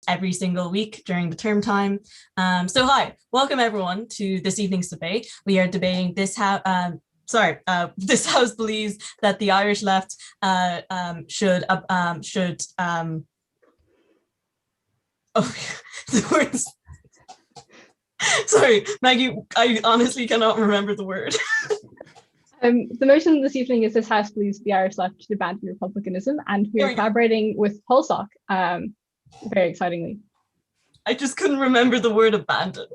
every single week during the term time. So hi, welcome everyone to this evening's debate. We are debating this this House believes that the Irish left should the words. Sorry, Maggie, I honestly cannot remember the word. The motion this evening is this House believes the Irish left should abandon republicanism, and we are collaborating with Polsock, very excitingly. I just couldn't remember the word abandon.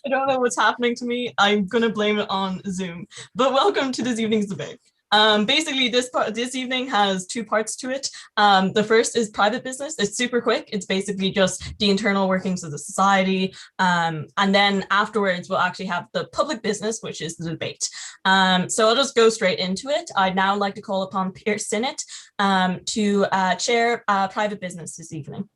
I don't know what's happening to me. I'm going to blame it on Zoom. But welcome to this evening's debate. Basically, this evening has two parts to it. The first is private business. It's super quick. It's basically just the internal workings of the society. And then afterwards, we'll actually have the public business, which is the debate. So I'll just go straight into it. I'd now like to call upon Pierce Sinnott to chair private business this evening.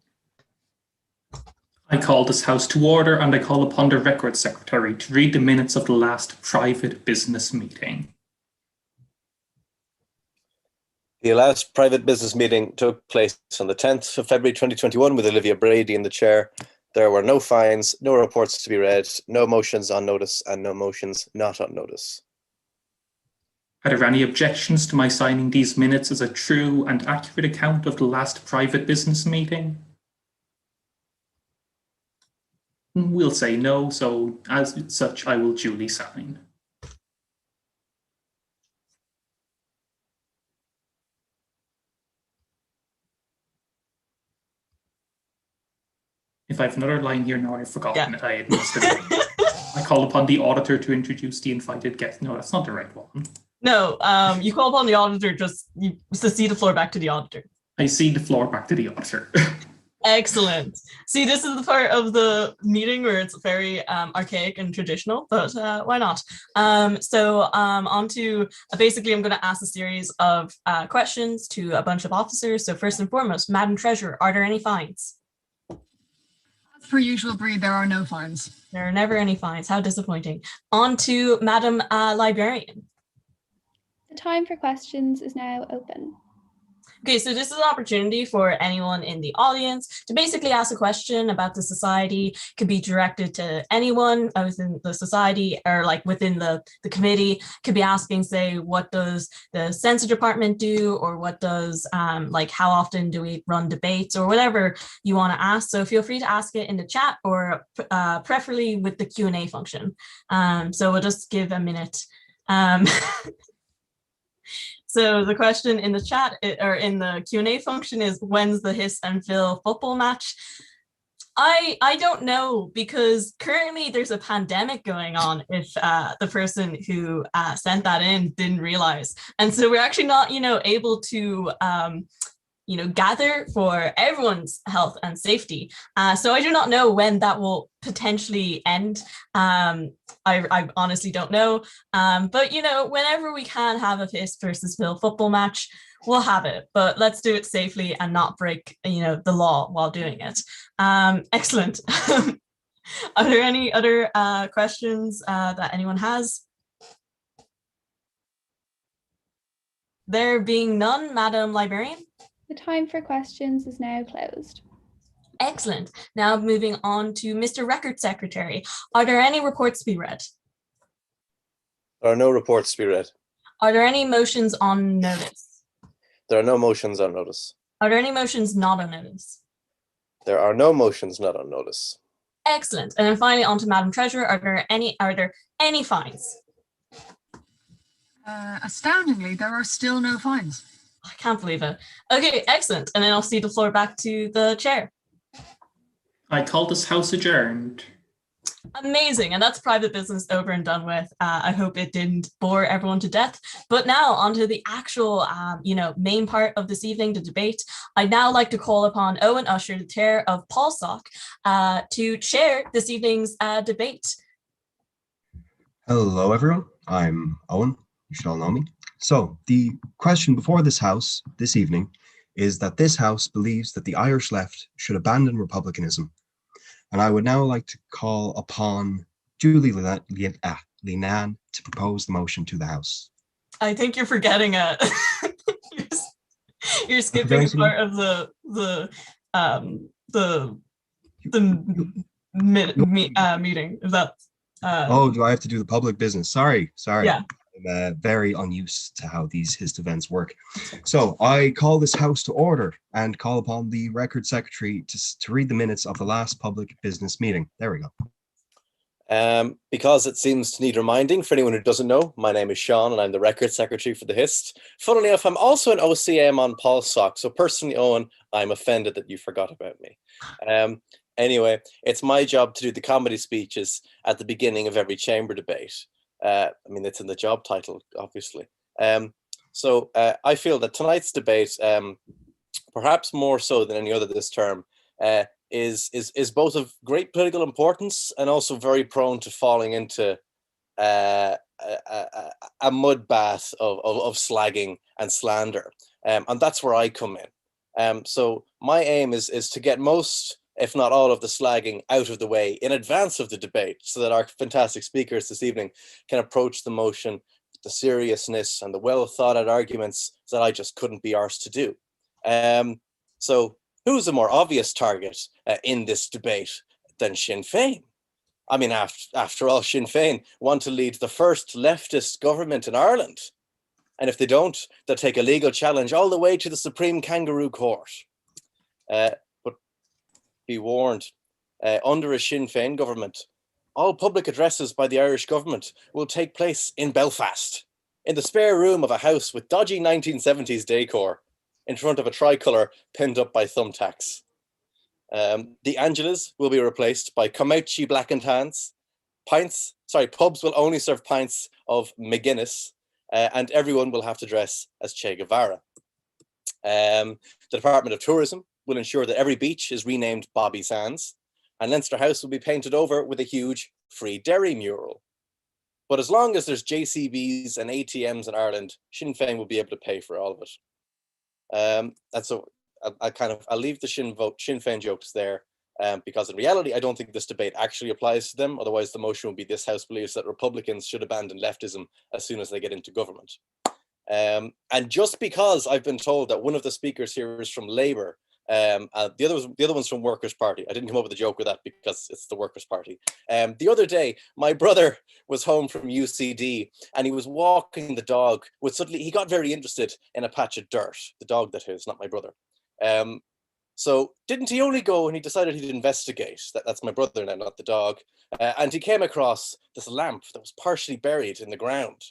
I call this House to order, and I call upon the Record Secretary to read the minutes of the last private business meeting. The last private business meeting took place on the 10th of February 2021 with Olivia Brady in the chair. There were no fines, no reports to be read, no motions on notice, and no motions not on notice. Are there any objections to my signing these minutes as a true and accurate account of the last private business meeting? We'll say no, so as such, I will duly sign. If I have another line here now, I've forgotten it. I must have. I call upon the auditor to introduce the invited guest. No, that's not the right one. No, you call upon the auditor, just to cede the floor back to the auditor. I cede the floor back to the auditor. Excellent. See, this is the part of the meeting where it's very archaic and traditional, but why not? On to, basically, I'm going to ask a series of questions to a bunch of officers. So first and foremost, Madam Treasurer, are there any fines? As per usual, Bree, there are no fines. There are never any fines. How disappointing. On to Madam Librarian. The time for questions is now open. Okay, so this is an opportunity for anyone in the audience to basically ask a question about the society. It could be directed to anyone within the society or like within the committee. It could be asking, say, what does the censor department do, or what does like how often do we run debates, or whatever you want to ask. So feel free to ask it in the chat, or preferably with the Q&A function. So we'll just give a minute. So the question in the chat or in the Q&A function is, when's the Hist and Phil football match? I don't know, because currently there's a pandemic going on, if the person who sent that in didn't realize. And so we're actually not, able to gather for everyone's health and safety. So I do not know when that will potentially end. I honestly don't know. But, whenever we can have a Hist versus Phil football match, we'll have it. But let's do it safely and not break, the law while doing it. Excellent. Are there any other questions that anyone has? There being none, Madam Librarian? The time for questions is now closed. Excellent. Now moving on to Mr. Record Secretary. Are there any reports to be read? There are no reports to be read. Are there any motions on notice? There are no motions on notice. Are there any motions not on notice? There are no motions not on notice. Excellent. And then finally on to Madam Treasurer. Are there any fines? Astoundingly, there are still no fines. I can't believe it. Okay, excellent. And then I'll cede the floor back to the chair. I call this House adjourned. Amazing. And that's private business over and done with. I hope it didn't bore everyone to death. But now onto the actual, main part of this evening, the debate. I'd now like to call upon Owen Usher, the chair of Polsock, to chair this evening's debate. Hello, everyone. I'm Owen. You should all know me. So the question before this House this evening is that this House believes that the Irish left should abandon republicanism. And I would now like to call upon Julie Linan to propose the motion to the House. I think you're forgetting you're skipping part of the meeting. Is that? Oh, do I have to do the public business? Sorry. Yeah. I'm very unused to how these Hist events work. So I call this house to order and call upon the record secretary to read the minutes of the last public business meeting. There we go. Because it seems to need reminding, for anyone who doesn't know, my name is Sean and I'm the record secretary for the Hist. Funnily enough, I'm also an OCM on PolSoc, so personally, Owen, I'm offended that you forgot about me. Anyway, it's my job to do the comedy speeches at the beginning of every chamber debate. I mean, it's in the job title, obviously. So I feel that tonight's debate, perhaps more so than any other this term, is both of great political importance and also very prone to falling into a mud bath of slagging and slander. And that's where I come in. So my aim is to get most, if not all, of the slagging out of the way in advance of the debate so that our fantastic speakers this evening can approach the motion with the seriousness and the well thought out arguments that I just couldn't be arsed to do. So who's a more obvious target in this debate than Sinn Féin? I mean, after all, Sinn Féin want to lead the first leftist government in Ireland. And if they don't, they'll take a legal challenge all the way to the Supreme Kangaroo Court. But be warned, under a Sinn Féin government, all public addresses by the Irish government will take place in Belfast, in the spare room of a house with dodgy 1970s decor, in front of a tricolour pinned up by thumbtacks. The Angelas will be replaced by Comauchi blackened hands. Pubs will only serve pints of McGuinness, and everyone will have to dress as Che Guevara. The Department of Tourism will ensure that every beach is renamed Bobby Sands, and Leinster House will be painted over with a huge free dairy mural. But as long as there's JCBs and ATMs in Ireland, Sinn Féin will be able to pay for all of it. And so I'll leave the Sinn Féin jokes there, because in reality, I don't think this debate actually applies to them. Otherwise, the motion would be this House believes that Republicans should abandon leftism as soon as they get into government. And just because I've been told that one of the speakers here is from Labour, the other one's from Workers' Party. I didn't come up with a joke with that because it's the Workers' Party. The other day, my brother was home from UCD and he was walking the dog. Suddenly, he got very interested in a patch of dirt. The dog, that is, not my brother. So didn't he only go and he decided he'd investigate? That's my brother now, not the dog. And he came across this lamp that was partially buried in the ground.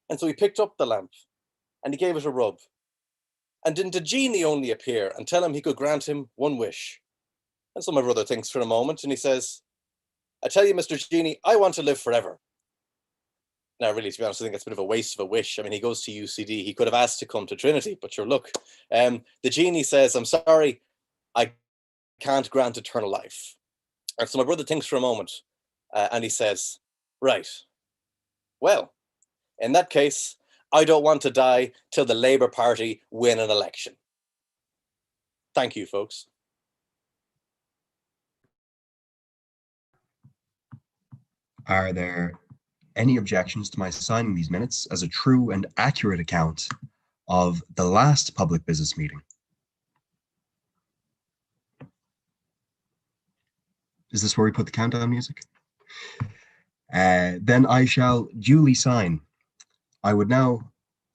And so he picked up the lamp and he gave it a rub. And didn't a genie only appear and tell him he could grant him one wish? And so my brother thinks for a moment and he says, I tell you, Mr. Genie, I want to live forever. Now, really, to be honest, I think that's a bit of a waste of a wish. I mean, he goes to UCD. He could have asked to come to Trinity, but sure, look. The genie says, I'm sorry, I can't grant eternal life. And so my brother thinks for a moment and he says, right, well, in that case, I don't want to die till the Labour Party win an election. Thank you, folks. Are there any objections to my signing these minutes as a true and accurate account of the last public business meeting? Is this where we put the countdown music? Then I shall duly sign. I would now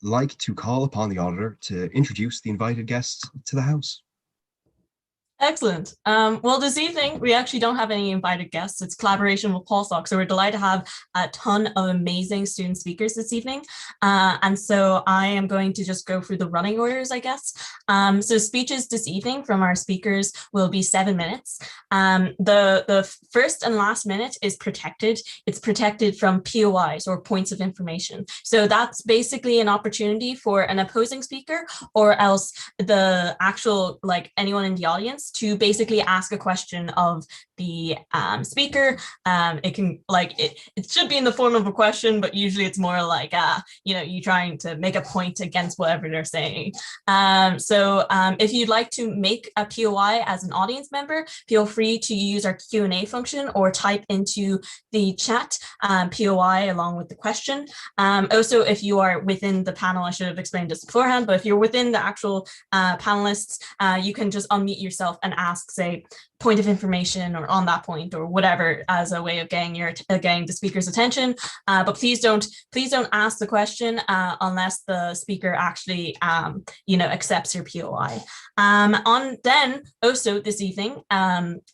like to call upon the auditor to introduce the invited guests to the House. Excellent. Well, this evening, we actually don't have any invited guests. It's collaboration with PolSoc. So we're delighted to have a ton of amazing student speakers this evening. And so I am going to just go through the running orders, I guess. So speeches this evening from our speakers will be 7 minutes. The first and last minute is protected. It's protected from POIs or points of information. So that's basically an opportunity for an opposing speaker or else the actual, like anyone in the audience to basically ask a question of the speaker. It can it should be in the form of a question, but usually it's more like you trying to make a point against whatever they're saying. So if you'd like to make a POI as an audience member, feel free to use our Q&A function or type into the chat POI along with the question. Also, if you are within the panel, I should have explained this beforehand, but if you're within the actual panelists, you can just unmute yourself and ask, say, point of information or on that point or whatever as a way of getting the speaker's attention. But please don't ask the question unless the speaker actually accepts your POI. Then also this evening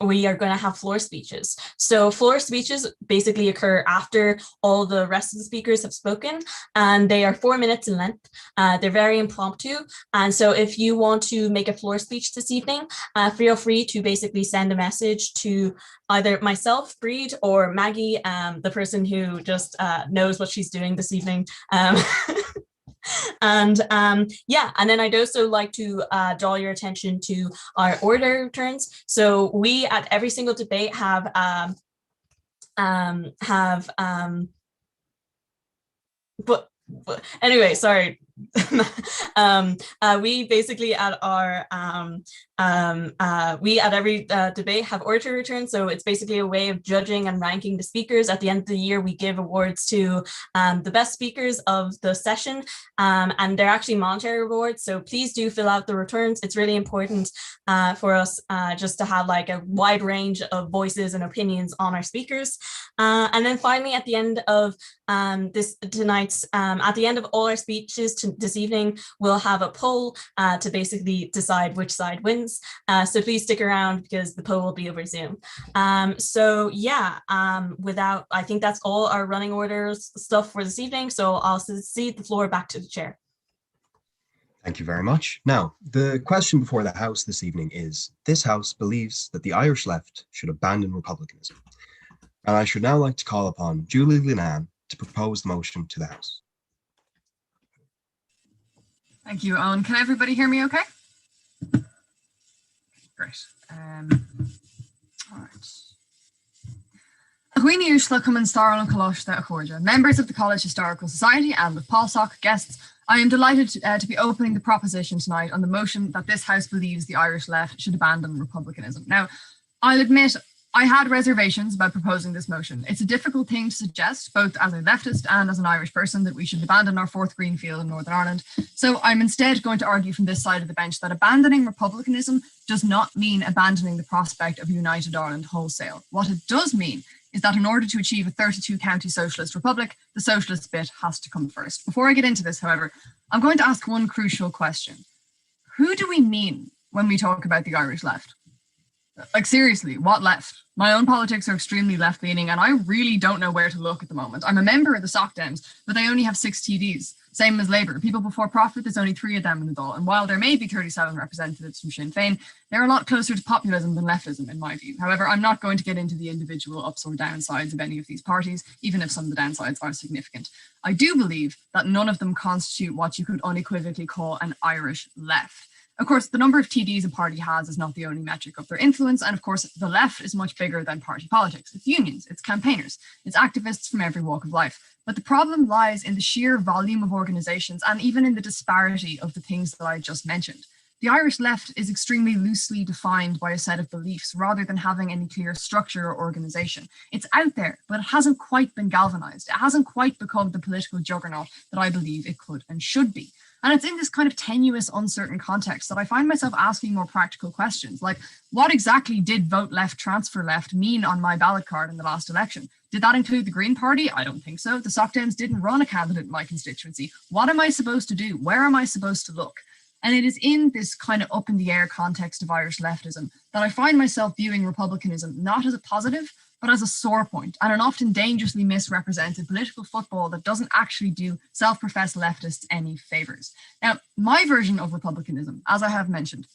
we are going to have floor speeches. So floor speeches basically occur after all the rest of the speakers have spoken, and they are 4 minutes in length. They're very impromptu, and so if you want to make a floor speech this evening, feel free to basically send a message to either myself, Breed, or Maggie, the person who just knows what she's doing this evening. And then I'd also like to draw your attention to our order turns. So we at every single debate have but anyway, sorry. We basically at our we at every debate have order return, so it's basically a way of judging and ranking the speakers. At the end of the year, we give awards to the best speakers of the session, and they're actually monetary rewards, so please do fill out the returns. It's really important for us just to have like a wide range of voices and opinions on our speakers. And then finally, at the end of at the end of all our speeches this evening, we'll have a poll to basically decide which side wins. So please stick around because the poll will be over Zoom. I think that's all our running orders stuff for this evening. So I'll cede the floor back to the chair. Thank you very much. Now, the question before the House this evening is, this House believes that the Irish left should abandon republicanism. And I should now like to call upon Julie Linan to propose the motion to the House. Thank you, Owen. Can everybody hear me okay? Great. All right. Members of the College Historical Society and with PolSoc guests, I am delighted to be opening the proposition tonight on the motion that this House believes the Irish left should abandon republicanism. Now, I'll admit I had reservations about proposing this motion. It's a difficult thing to suggest, both as a leftist and as an Irish person, that we should abandon our fourth Greenfield in Northern Ireland. So I'm instead going to argue from this side of the bench that abandoning republicanism does not mean abandoning the prospect of a united Ireland wholesale. What it does mean is that in order to achieve a 32-county socialist republic, the socialist bit has to come first. Before I get into this, however, I'm going to ask one crucial question. Who do we mean when we talk about the Irish left? Like, seriously, what left? My own politics are extremely left-leaning, and I really don't know where to look at the moment. I'm a member of the Soc Dems, but they only have 6 TDs, same as Labour. People Before Profit, there's only 3 of them in the Dáil, and while there may be 37 representatives from Sinn Féin, they're a lot closer to populism than leftism, in my view. However, I'm not going to get into the individual ups or downsides of any of these parties, even if some of the downsides are significant. I do believe that none of them constitute what you could unequivocally call an Irish left. Of course, the number of TDs a party has is not the only metric of their influence, and of course, the left is much bigger than party politics. It's unions, it's campaigners, it's activists from every walk of life. But the problem lies in the sheer volume of organisations and even in the disparity of the things that I just mentioned. The Irish left is extremely loosely defined by a set of beliefs rather than having any clear structure or organisation. It's out there, but it hasn't quite been galvanised. It hasn't quite become the political juggernaut that I believe it could and should be. And it's in this kind of tenuous, uncertain context that I find myself asking more practical questions, like what exactly did vote left, transfer left mean on my ballot card in the last election? Did that include the Green Party? I don't think so. The Soc Dems didn't run a candidate in my constituency. What am I supposed to do? Where am I supposed to look? And it is in this kind of up in the air context of Irish leftism that I find myself viewing republicanism not as a positive, but as a sore point and an often dangerously misrepresented political football that doesn't actually do self-professed leftists any favours. Now, my version of republicanism, as I have mentioned,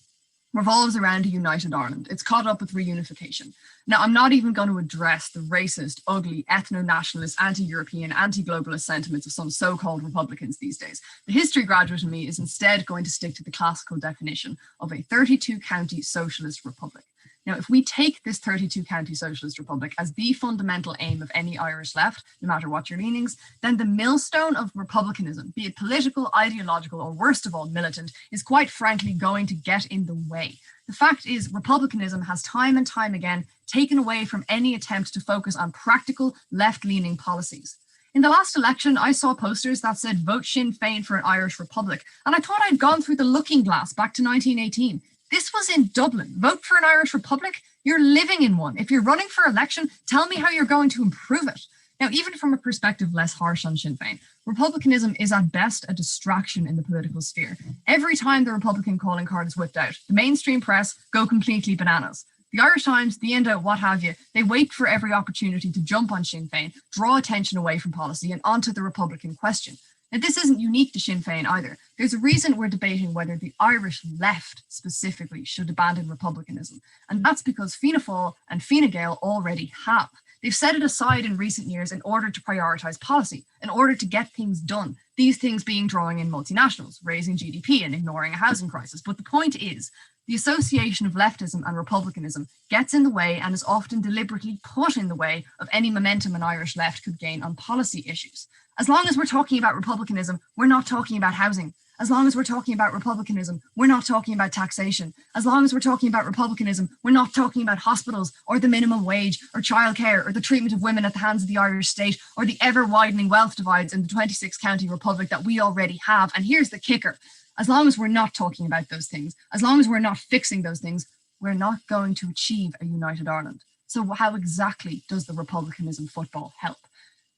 revolves around a united Ireland. It's caught up with reunification. Now, I'm not even going to address the racist, ugly, ethno-nationalist, anti-European, anti-globalist sentiments of some so-called Republicans these days. The history graduate in me is instead going to stick to the classical definition of a 32-county socialist republic. Now, if we take this 32-county socialist republic as the fundamental aim of any Irish left, no matter what your leanings, then the millstone of republicanism, be it political, ideological, or worst of all, militant, is quite frankly going to get in the way. The fact is, republicanism has time and time again taken away from any attempt to focus on practical left-leaning policies. In the last election, I saw posters that said, vote Sinn Féin for an Irish Republic, and I thought I'd gone through the looking glass back to 1918. This was in Dublin. Vote for an Irish Republic? You're living in one. If you're running for election, tell me how you're going to improve it. Now, even from a perspective less harsh on Sinn Féin, republicanism is at best a distraction in the political sphere. Every time the Republican calling card is whipped out, the mainstream press go completely bananas. The Irish Times, the Indo, what have you, they wait for every opportunity to jump on Sinn Féin, draw attention away from policy and onto the Republican question. Now, this isn't unique to Sinn Féin either. There's a reason we're debating whether the Irish left specifically should abandon republicanism. And that's because Fianna Fáil and Fine Gael already have. They've set it aside in recent years in order to prioritise policy, in order to get things done. These things being drawing in multinationals, raising GDP and ignoring a housing crisis. But the point is, the association of leftism and republicanism gets in the way and is often deliberately put in the way of any momentum an Irish left could gain on policy issues. As long as we're talking about republicanism, we're not talking about housing. As long as we're talking about republicanism, we're not talking about taxation. As long as we're talking about republicanism, we're not talking about hospitals or the minimum wage or childcare or the treatment of women at the hands of the Irish state or the ever-widening wealth divides in the 26-county republic that we already have. And here's the kicker. As long as we're not talking about those things, as long as we're not fixing those things, we're not going to achieve a united Ireland. So how exactly does the republicanism football help?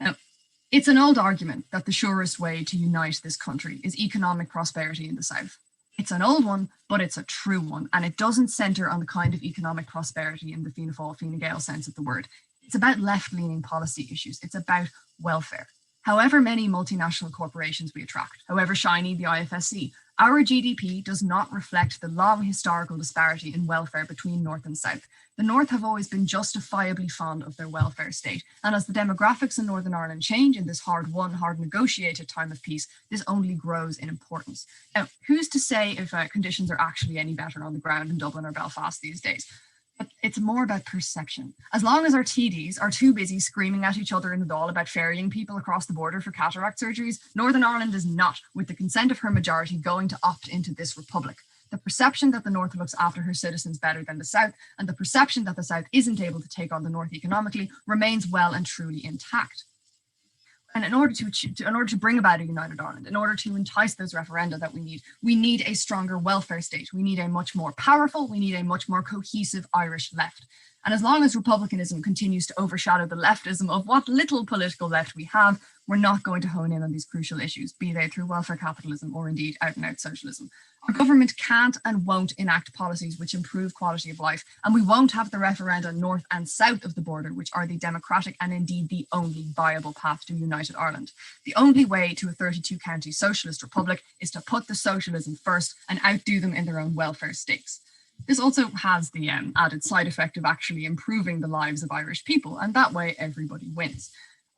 Now, it's an old argument that the surest way to unite this country is economic prosperity in the South. It's an old one, but it's a true one, and it doesn't centre on the kind of economic prosperity in the Fianna Fáil, Fine Gael sense of the word. It's about left-leaning policy issues. It's about welfare. However many multinational corporations we attract, however shiny the IFSC, our GDP does not reflect the long historical disparity in welfare between North and South. The North have always been justifiably fond of their welfare state. And as the demographics in Northern Ireland change in this hard-won, hard-negotiated time of peace, this only grows in importance. Now, who's to say if conditions are actually any better on the ground in Dublin or Belfast these days? But it's more about perception. As long as our TDs are too busy screaming at each other in the Dáil about ferrying people across the border for cataract surgeries, Northern Ireland is not, with the consent of her majority, going to opt into this republic. The perception that the North looks after her citizens better than the South, and the perception that the South isn't able to take on the North economically, remains well and truly intact. And in order to bring about a united Ireland, in order to entice those referenda that we need a stronger welfare state. We need a much more powerful, we need a much more cohesive Irish left. And as long as republicanism continues to overshadow the leftism of what little political left we have, we're not going to hone in on these crucial issues, be they through welfare capitalism or indeed out and out socialism. Our government can't and won't enact policies which improve quality of life, and we won't have the referenda north and south of the border, which are the democratic and indeed the only viable path to united Ireland. The only way to a 32-county socialist republic is to put the socialism first and outdo them in their own welfare stakes. This also has the added side effect of actually improving the lives of Irish people, and that way everybody wins.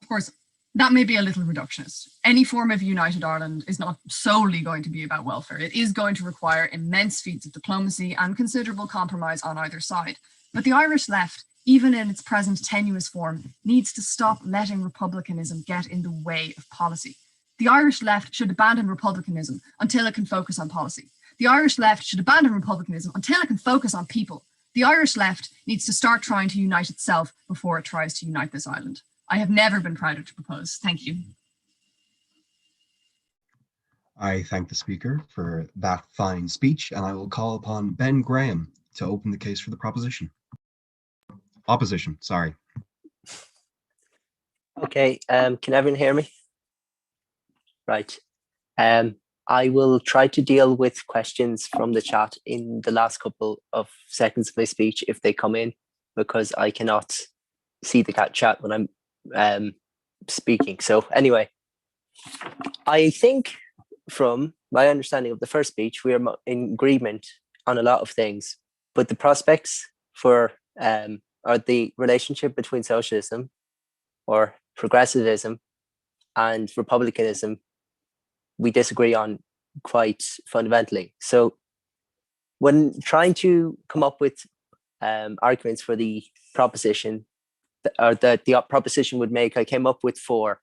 Of course, that may be a little reductionist. Any form of united Ireland is not solely going to be about welfare. It is going to require immense feats of diplomacy and considerable compromise on either side. But the Irish left, even in its present tenuous form, needs to stop letting republicanism get in the way of policy. The Irish left should abandon republicanism until it can focus on policy. The Irish left should abandon republicanism until it can focus on people. The Irish left needs to start trying to unite itself before it tries to unite this island. I have never been prouder to propose. Thank you. I thank the speaker for that fine speech, and I will call upon Ben Graham to open the case for the proposition. Opposition, sorry. Okay, can everyone hear me? Right. I will try to deal with questions from the chat in the last couple of seconds of my speech if they come in, because I cannot see the chat when I'm speaking. So anyway, I think from my understanding of the first speech, we are in agreement on a lot of things, but the prospects for or the relationship between socialism or progressivism and republicanism, we disagree on quite fundamentally. So when trying to come up with arguments for the proposition, or that the proposition would make, I came up with four.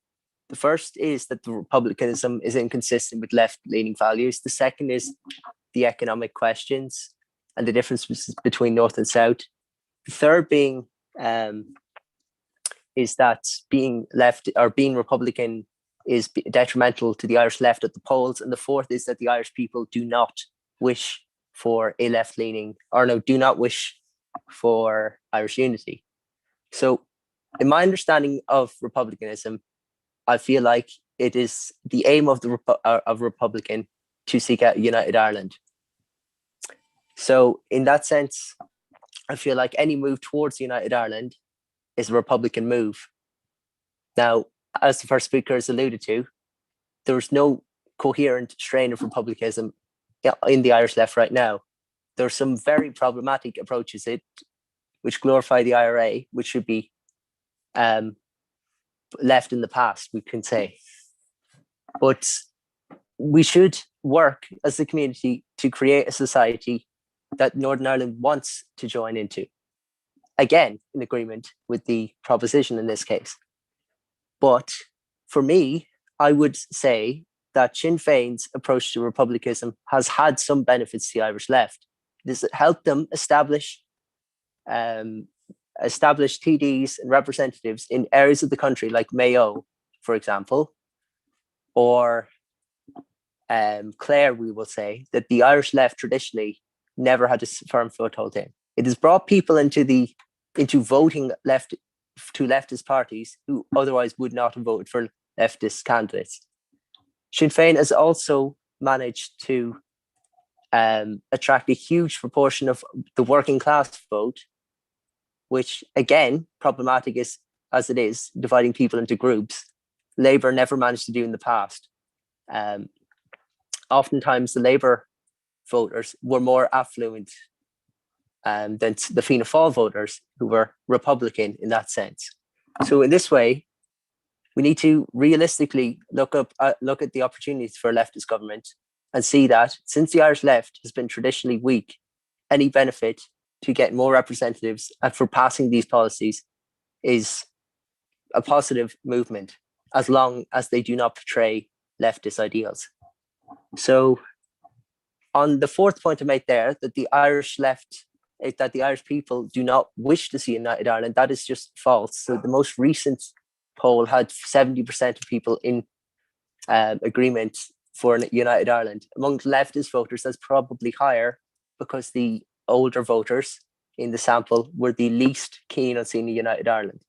The first is that the republicanism is inconsistent with left-leaning values. The second is the economic questions and the difference between North and South. The third being is that being left or being Republican is detrimental to the Irish left at the polls. And the fourth is that the Irish people do not wish for a left-leaning, or no, do not wish for Irish unity. So in my understanding of republicanism, I feel like it is the aim of the Republican to seek out united Ireland. So in that sense, I feel like any move towards united Ireland is a Republican move. Now, as the first speaker has alluded to, there's no coherent strain of republicanism in the Irish left right now. There are some very problematic approaches which glorify the IRA, which should be left in the past, we can say. But we should work as a community to create a society that Northern Ireland wants to join into. Again, in agreement with the proposition in this case. But for me, I would say that Sinn Féin's approach to republicanism has had some benefits to the Irish left. It has helped them establish TDs and representatives in areas of the country like Mayo, for example, or Clare, we will say, that the Irish left traditionally never had a firm foothold in. It has brought people into voting leftist parties who otherwise would not have voted for leftist candidates. Sinn Féin has also managed to attract a huge proportion of the working class vote, which, again, problematic as it is, dividing people into groups, Labour never managed to do in the past. Oftentimes, the Labour voters were more affluent than the Fianna Fáil voters, who were Republican in that sense. So in this way, we need to realistically look at the opportunities for a leftist government and see that since the Irish left has been traditionally weak, any benefit to get more representatives and for passing these policies is a positive movement, as long as they do not portray leftist ideals. So on the fourth point to make there, that the Irish people do not wish to see a united Ireland, that is just false. So the most recent poll had 70% of people in agreement for a united Ireland. Among leftist voters, that's probably higher because the older voters in the sample were the least keen on seeing a united Ireland.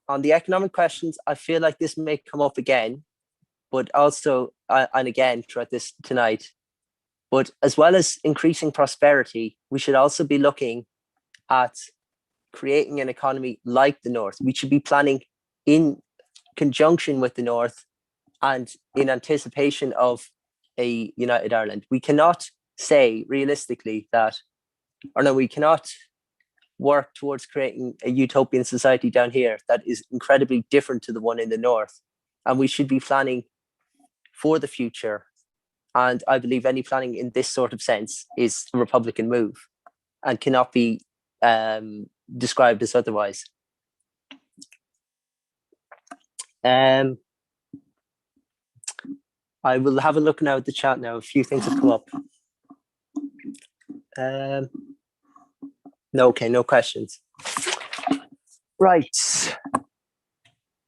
On the economic questions, I feel like this may come up again, but also, and again throughout this tonight, but as well as increasing prosperity, we should also be looking at creating an economy like the North. We should be planning in conjunction with the North and in anticipation of a united Ireland. We cannot say realistically we cannot work towards creating a utopian society down here that is incredibly different to the one in the North. And we should be planning for the future. And I believe any planning in this sort of sense is a Republican move and cannot be described as otherwise. I will have a look now at the chat now. A few things have come up. No, okay, no questions. Right.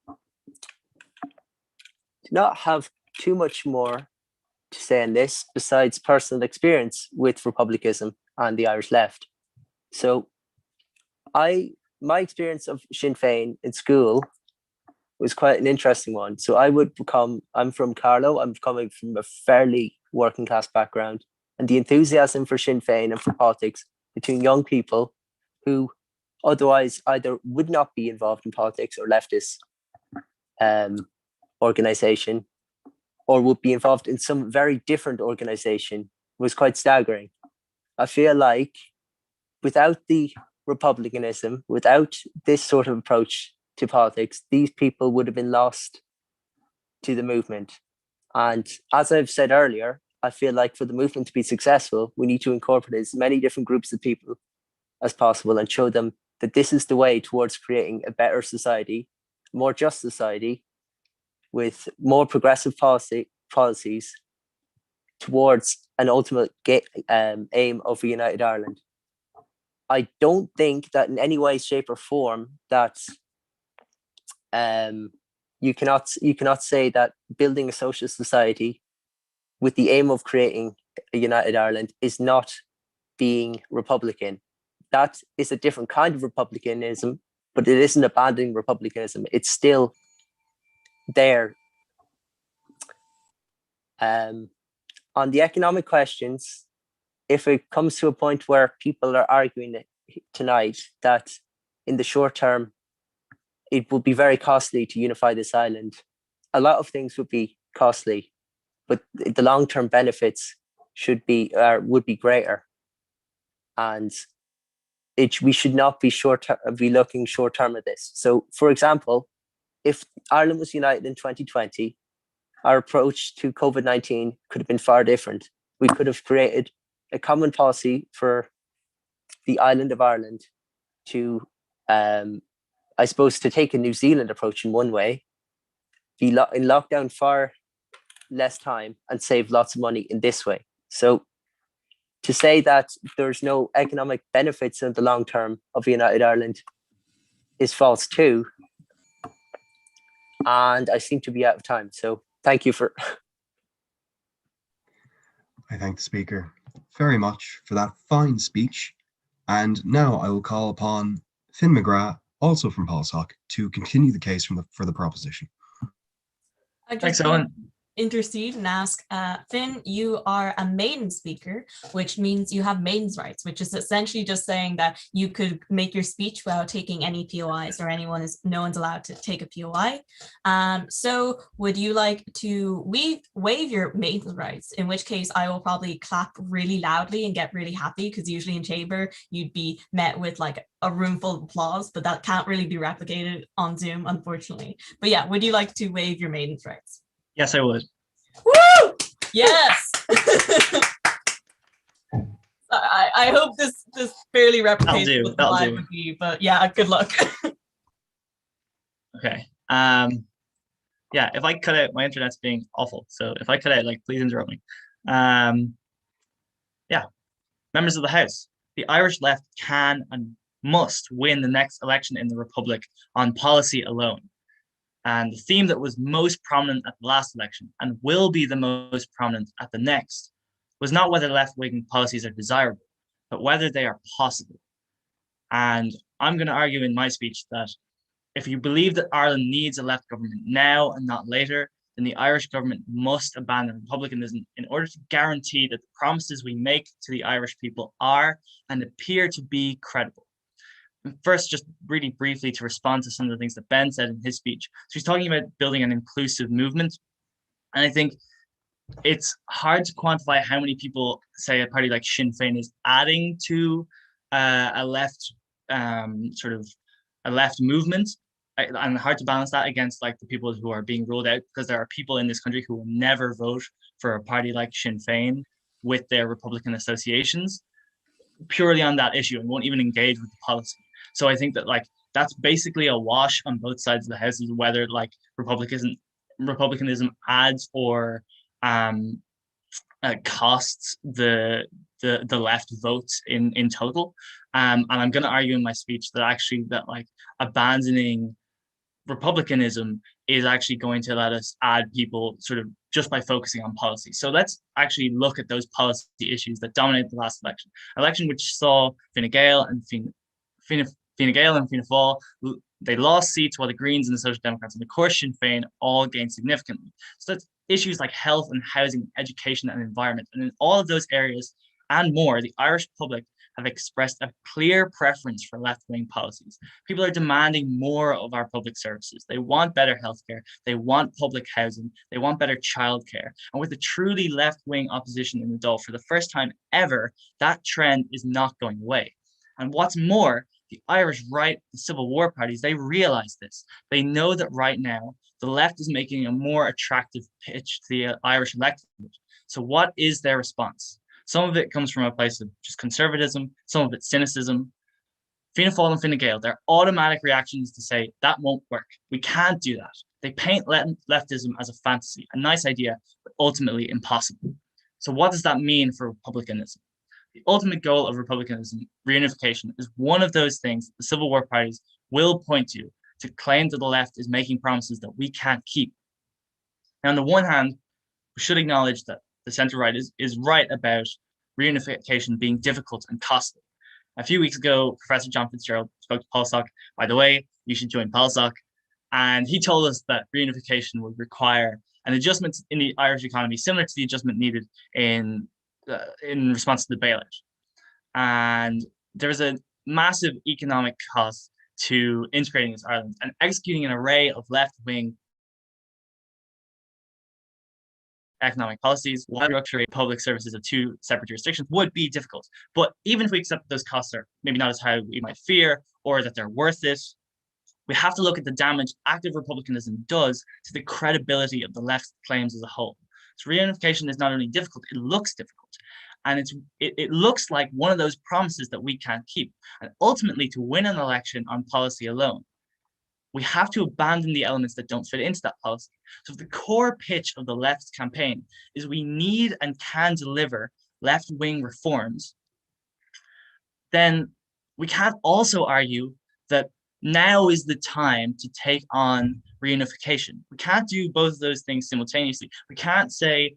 Do not have too much more to say on this besides personal experience with republicanism and the Irish left. So my experience of Sinn Féin in school was quite an interesting one. So I'm from Carlow, I'm coming from a fairly working class background, and the enthusiasm for Sinn Féin and for politics between young people who otherwise either would not be involved in politics or leftist organization, or would be involved in some very different organization, was quite staggering. I feel like without the republicanism, without this sort of approach to politics, these people would have been lost to the movement. And as I've said earlier, I feel like for the movement to be successful, we need to incorporate as many different groups of people as possible and show them that this is the way towards creating a better society, more just society, with more progressive policies towards an ultimate aim of a united Ireland. I don't think that in any way, shape or form that you cannot say that building a socialist society with the aim of creating a united Ireland is not being Republican. That is a different kind of republicanism, but it isn't abandoning republicanism. It's still there. On the economic questions, if it comes to a point where people are arguing tonight that in the short term, it would be very costly to unify this island, a lot of things would be costly, but the long-term benefits would be greater. And we should not be looking short-term at this. So, for example, if Ireland was united in 2020, our approach to COVID-19 could have been far different. We could have created a common policy for the island of Ireland to, I suppose, to take a New Zealand approach in one way, be in lockdown far less time and save lots of money in this way. So to say that there's no economic benefits in the long term of a united Ireland is false too. And I seem to be out of time. So thank you for... I thank the speaker very much for that fine speech. And now I will call upon Finn McGrath, also from Polsock, to continue the case for the proposition. Thanks, Owen. Intercede and ask, Finn, you are a maiden speaker, which means you have maiden's rights, which is essentially just saying that you could make your speech without taking any POIs, or no one's allowed to take a POI. So would you like to waive your maiden's rights, in which case I will probably clap really loudly and get really happy, because usually in chamber you'd be met with like a room full of applause, but that can't really be replicated on Zoom, unfortunately. But yeah, would you like to waive your maiden's rights? Yes, I would. Woo! Yes. I hope this fairly replicates what the live would be, but yeah, good luck. Okay. Yeah, if I cut out, my internet's being awful. So if I cut out, like, please interrupt me. Yeah, members of the House, the Irish left can and must win the next election in the Republic on policy alone. And the theme that was most prominent at the last election and will be the most prominent at the next was not whether left-wing policies are desirable, but whether they are possible. And I'm going to argue in my speech that if you believe that Ireland needs a left government now and not later, then the Irish government must abandon republicanism in order to guarantee that the promises we make to the Irish people are and appear to be credible. First, just really briefly to respond to some of the things that Ben said in his speech. So he's talking about building an inclusive movement. And I think it's hard to quantify how many people, say a party like Sinn Féin is adding to a left movement, and hard to balance that against like the people who are being ruled out, because there are people in this country who will never vote for a party like Sinn Féin with their Republican associations purely on that issue and won't even engage with the policy. So I think that like that's basically a wash on both sides of the house, is whether like republicanism adds or costs the left votes in total. And I'm going to argue in my speech that actually that like abandoning republicanism is actually going to let us add people sort of just by focusing on policy. So let's actually look at those policy issues that dominated the last election which saw Fine Gael and Fianna Fáil, they lost seats while the Greens and the Social Democrats and of course Sinn Féin all gained significantly. So that's issues like health and housing, education and environment. And in all of those areas and more, the Irish public have expressed a clear preference for left-wing policies. People are demanding more of our public services. They want better healthcare, they want public housing, they want better childcare. And with a truly left-wing opposition in the Dáil for the first time ever, that trend is not going away. And what's more, the Irish right, the Civil War parties, they realize this. They know that right now, the left is making a more attractive pitch to the Irish electorate. So what is their response? Some of it comes from a place of just conservatism, some of it's cynicism. Fianna Fáil and Fine Gael, their automatic reaction is to say, that won't work. We can't do that. They paint leftism as a fantasy, a nice idea, but ultimately impossible. So what does that mean for republicanism? The ultimate goal of republicanism, reunification, is one of those things the Civil War parties will point to to claim that the left is making promises that we can't keep. Now, on the one hand, we should acknowledge that the centre-right is right about reunification being difficult and costly. A few weeks ago, Professor John Fitzgerald spoke to Polsock. By the way, you should join Polsock. And he told us that reunification would require an adjustment in the Irish economy similar to the adjustment needed in response to the bailout. And there's a massive economic cost to integrating this Ireland, and executing an array of left-wing economic policies while structuring public services of two separate jurisdictions would be difficult. But even if we accept that those costs are maybe not as high as we might fear, or that they're worth it, we have to look at the damage active republicanism does to the credibility of the left's claims as a whole. So reunification is not only difficult, it looks difficult. And it looks like one of those promises that we can't keep. And ultimately, to win an election on policy alone, we have to abandon the elements that don't fit into that policy. So if the core pitch of the left's campaign is we need and can deliver left-wing reforms, then we can't also argue that now is the time to take on reunification. We can't do both of those things simultaneously. We can't say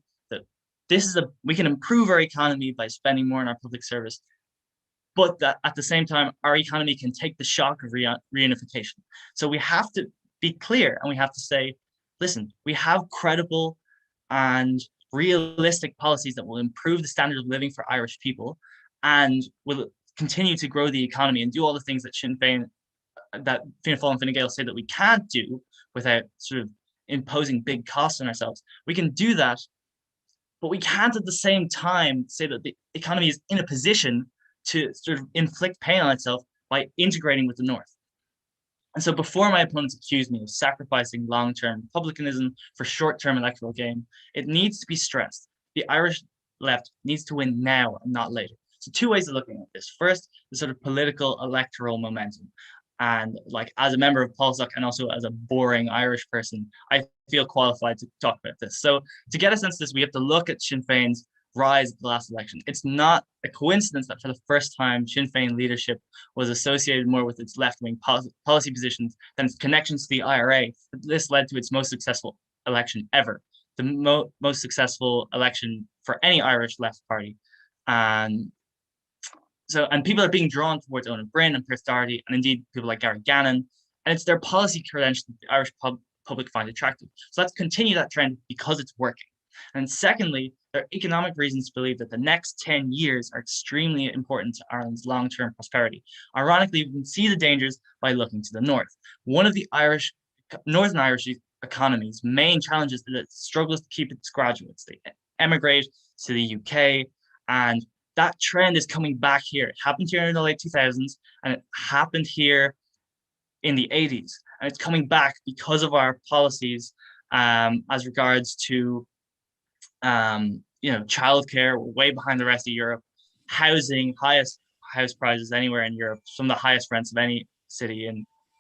that we can improve our economy by spending more on our public service, but that at the same time, our economy can take the shock of reunification. So we have to be clear, and we have to say, listen, we have credible and realistic policies that will improve the standard of living for Irish people and will continue to grow the economy and do all the things that Fianna Fáil and Fine Gael say that we can't do without sort of imposing big costs on ourselves. We can do that, but we can't at the same time say that the economy is in a position to sort of inflict pain on itself by integrating with the North. And so before my opponents accuse me of sacrificing long-term republicanism for short-term electoral gain, it needs to be stressed. The Irish left needs to win now and not later. So two ways of looking at this. First, the sort of political electoral momentum. And like as a member of Polsock and also as a boring Irish person, I feel qualified to talk about this. So to get a sense of this, we have to look at Sinn Féin's rise at the last election. It's not a coincidence that for the first time, Sinn Féin leadership was associated more with its left-wing policy positions than its connections to the IRA. This led to its most successful election ever, the most successful election for any Irish left party. And people are being drawn towards Owen Bryn and Pierce Doherty, and indeed people like Gary Gannon, and it's their policy credentials that the Irish public find attractive. So let's continue that trend because it's working. And secondly, there are economic reasons to believe that the next 10 years are extremely important to Ireland's long-term prosperity. Ironically, we can see the dangers by looking to the north. One of the Northern Irish economy's main challenges is that it struggles to keep its graduates. They emigrate to the UK, and that trend is coming back here. It happened here in the late 2000s, and it happened here in the 80s. And it's coming back because of our policies as regards to childcare. We're way behind the rest of Europe. Housing, highest house prices anywhere in Europe, some of the highest rents of any city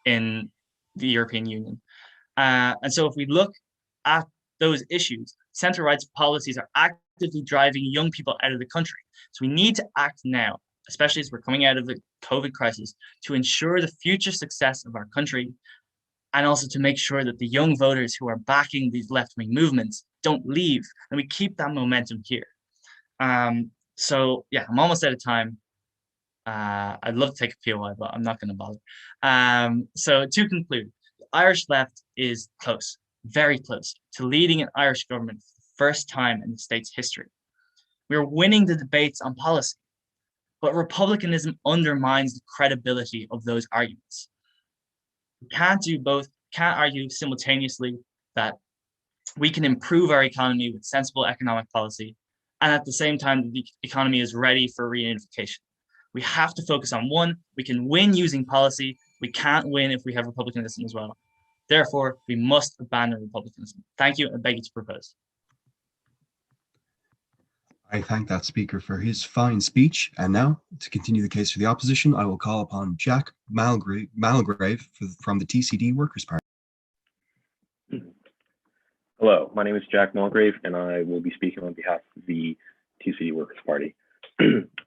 in the European Union. And so if we look at those issues, centre-right's policies are actively driving young people out of the country. So we need to act now, especially as we're coming out of the COVID crisis, to ensure the future success of our country, and also to make sure that the young voters who are backing these left-wing movements don't leave, and we keep that momentum here. So yeah, I'm almost out of time. I'd love to take a POI, but I'm not going to bother. So to conclude, the Irish left is close, very close, to leading an Irish government for the first time in the state's history. We're winning the debates on policy, but republicanism undermines the credibility of those arguments. We can't do both, can't argue simultaneously that we can improve our economy with sensible economic policy, and at the same time, the economy is ready for reunification. We have to focus on one. We can win using policy. We can't win if we have republicanism as well. Therefore, we must abandon republicanism. Thank you, and beg you to propose. I thank that speaker for his fine speech. And now, to continue the case for the opposition, I will call upon Jack Malgrave from the TCD Workers' Party. Hello, my name is Jack Malgrave, and I will be speaking on behalf of the TCD Workers' Party.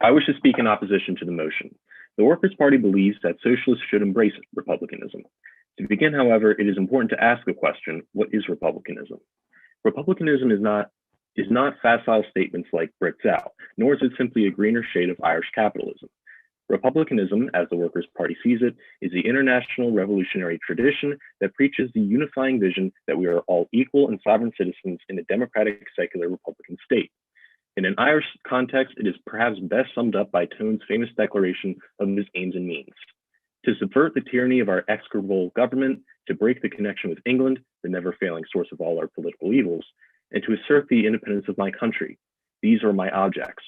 I wish to speak in opposition to the motion. The Workers' Party believes that socialists should embrace republicanism. To begin, however, it is important to ask the question, what is republicanism? Republicanism is not facile statements like Brits out, nor is it simply a greener shade of Irish capitalism. Republicanism, as the Workers' Party sees it, is the international revolutionary tradition that preaches the unifying vision that we are all equal and sovereign citizens in a democratic, secular, republican state. In an Irish context, it is perhaps best summed up by Tone's famous declaration of his aims and means. To subvert the tyranny of our execrable government, to break the connection with England, the never-failing source of all our political evils, and to assert the independence of my country. These are my objects.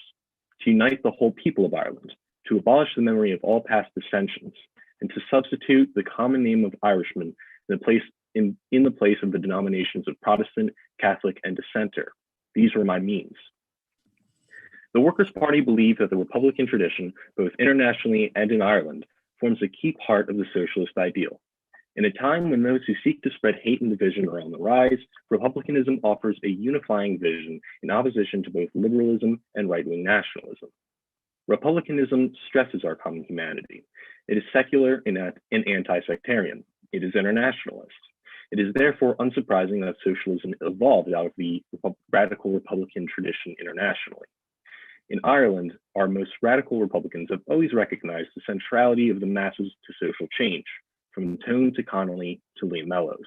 To unite the whole people of Ireland, to abolish the memory of all past dissensions, and to substitute the common name of Irishman in the place of the denominations of Protestant, Catholic, and Dissenter. These were my means. The Workers' Party believed that the Republican tradition, both internationally and in Ireland, forms a key part of the socialist ideal. In a time when those who seek to spread hate and division are on the rise, republicanism offers a unifying vision in opposition to both liberalism and right-wing nationalism. Republicanism stresses our common humanity. It is secular and anti-sectarian. It is internationalist. It is therefore unsurprising that socialism evolved out of the radical Republican tradition internationally. In Ireland, our most radical Republicans have always recognized the centrality of the masses to social change, from Tone to Connolly to Liam Mellows.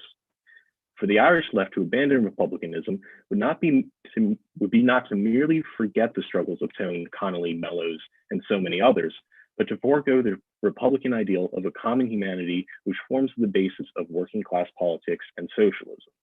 For the Irish left to abandon republicanism would be not to merely forget the struggles of Tone, Connolly, Mellows, and so many others, but to forego the Republican ideal of a common humanity which forms the basis of working class politics and socialism.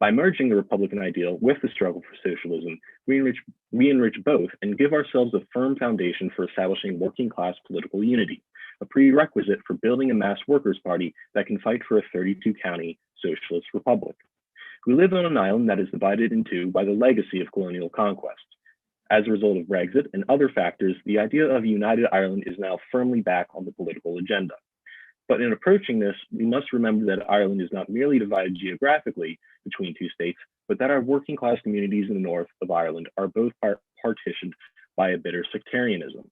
By merging the Republican ideal with the struggle for socialism, we enrich both and give ourselves a firm foundation for establishing working class political unity, a prerequisite for building a mass workers' party that can fight for a 32-county socialist republic. We live on an island that is divided in two by the legacy of colonial conquest. As a result of Brexit and other factors, the idea of a united Ireland is now firmly back on the political agenda. But in approaching this, we must remember that Ireland is not merely divided geographically between two states, but that our working class communities in the north of Ireland are both partitioned by a bitter sectarianism.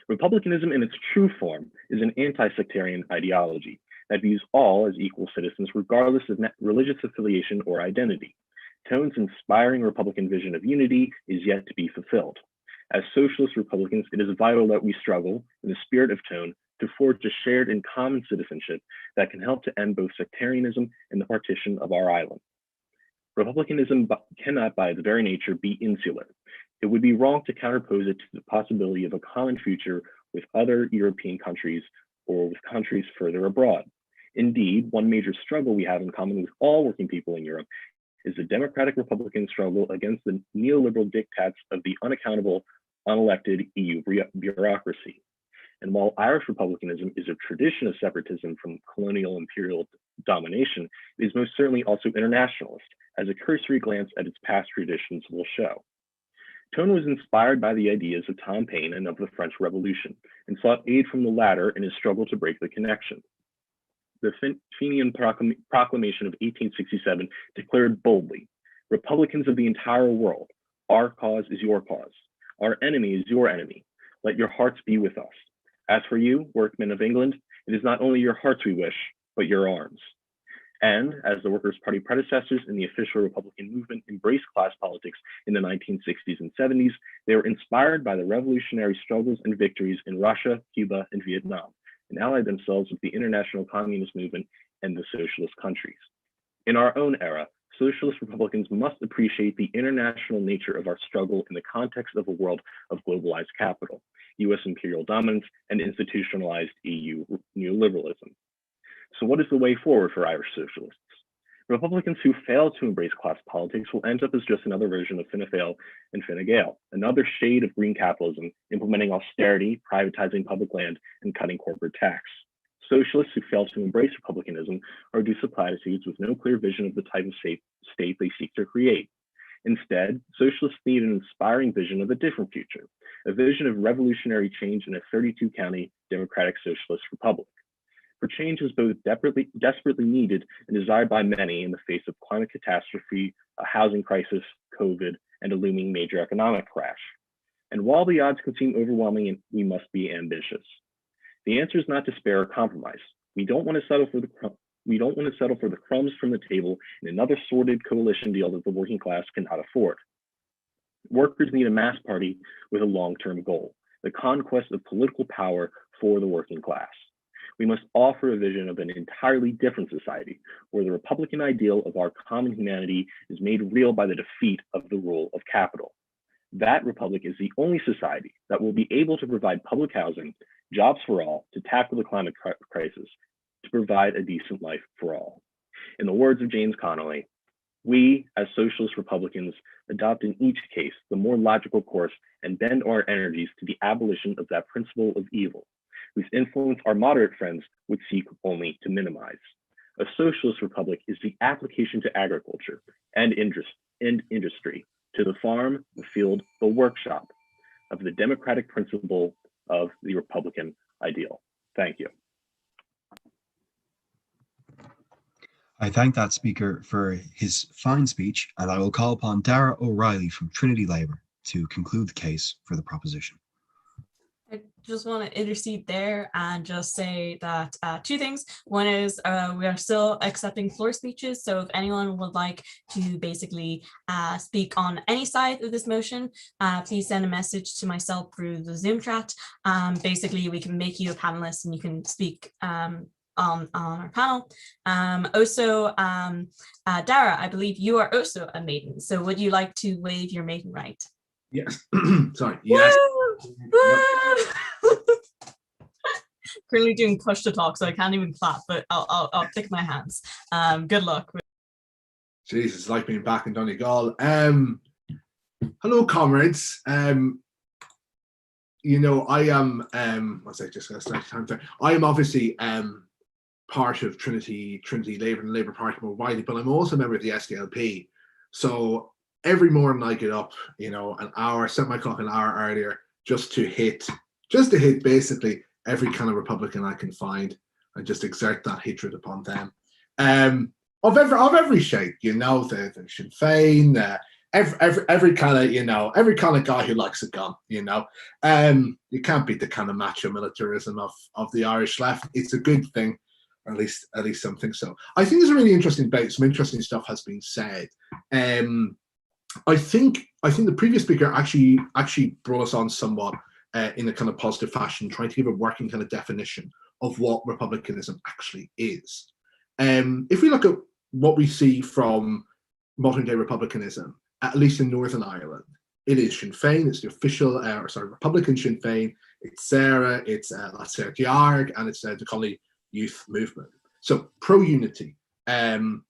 Republicanism in its true form is an anti-sectarian ideology that views all as equal citizens regardless of religious affiliation or identity. Tone's inspiring Republican vision of unity is yet to be fulfilled. As socialist Republicans, it is vital that we struggle, in the spirit of Tone, to forge a shared and common citizenship that can help to end both sectarianism and the partition of our island. Republicanism cannot, by its very nature, be insular. It would be wrong to counterpose it to the possibility of a common future with other European countries or with countries further abroad. Indeed, one major struggle we have in common with all working people in Europe is the democratic Republican struggle against the neoliberal diktats of the unaccountable, unelected EU bureaucracy. And while Irish republicanism is a tradition of separatism from colonial imperial domination, it is most certainly also internationalist, as a cursory glance at its past traditions will show. Tone was inspired by the ideas of Tom Paine and of the French Revolution, and sought aid from the latter in his struggle to break the connection. The Fenian Proclamation of 1867 declared boldly, "Republicans of the entire world, our cause is your cause. Our enemy is your enemy. Let your hearts be with us. As for you, workmen of England, it is not only your hearts we wish, but your arms." And as the Workers' Party predecessors in the official Republican movement embraced class politics in the 1960s and 70s, they were inspired by the revolutionary struggles and victories in Russia, Cuba, and Vietnam, and allied themselves with the international communist movement and the socialist countries. In our own era, socialist Republicans must appreciate the international nature of our struggle in the context of a world of globalized capital, US imperial dominance, and institutionalized EU neoliberalism. So what is the way forward for Irish socialists? Republicans who fail to embrace class politics will end up as just another version of Fine Gael and Fine Gael, another shade of green capitalism, implementing austerity, privatizing public land, and cutting corporate tax. Socialists who fail to embrace republicanism are reduced to platitudes with no clear vision of the type of state they seek to create. Instead, socialists need an inspiring vision of a different future, a vision of revolutionary change in a 32-county democratic socialist republic. For change is both desperately needed and desired by many in the face of climate catastrophe, a housing crisis, COVID, and a looming major economic crash. And while the odds can seem overwhelming, we must be ambitious. The answer is not despair or compromise. We don't want to settle for the crumbs from the table in another sordid coalition deal that the working class cannot afford. Workers need a mass party with a long-term goal, the conquest of political power for the working class. We must offer a vision of an entirely different society, where the Republican ideal of our common humanity is made real by the defeat of the rule of capital. That republic is the only society that will be able to provide public housing, jobs for all, to tackle the climate crisis, to provide a decent life for all. In the words of James Connolly, we, as socialist Republicans, adopt in each case the more logical course and bend our energies to the abolition of that principle of evil, whose influence our moderate friends would seek only to minimize. A socialist republic is the application to agriculture and industry, to the farm, the field, the workshop, of the democratic principle of the Republican ideal. Thank you. I thank that speaker for his fine speech, and I will call upon Dara O'Reilly from Trinity Labour to conclude the case for the proposition. I just want to intercede there and just say that two things. One is we are still accepting floor speeches. So if anyone would like to basically speak on any side of this motion, please send a message to myself through the Zoom chat. Basically, we can make you a panelist and you can speak on our panel. Also, Dara, I believe you are also a maiden. So would you like to waive your maiden right? Yes. Sorry. Yes. Currently doing push to talk, so I can't even clap, but I'll click my hands. Good luck. Jesus, it's like being back in Donegal. Hello, comrades. You know, I am. What's I just gonna start time there? I am obviously part of Trinity Labour and the Labour Party more widely, but I'm also a member of the SDLP. So every morning I get up, you know, an hour, set my clock an hour earlier, just to hit basically every kind of Republican I can find and just exert that hatred upon them. Of every shape, you know, the Sinn Féin, every kind of, you know, every kind of guy who likes a gun, you know. You can't beat the kind of macho militarism of the Irish left. It's a good thing, or at least some think so. I think there's a really interesting debate. Some interesting stuff has been said. I think the previous speaker actually brought us on somewhat in a kind of positive fashion, trying to give a working kind of definition of what republicanism actually is. If we look at what we see from modern day republicanism, at least in Northern Ireland, it is Sinn Féin, it's the official, Republican Sinn Féin, it's Sarah, it's Sarah Diarg, and it's the Colony Youth Movement. So pro-unity, in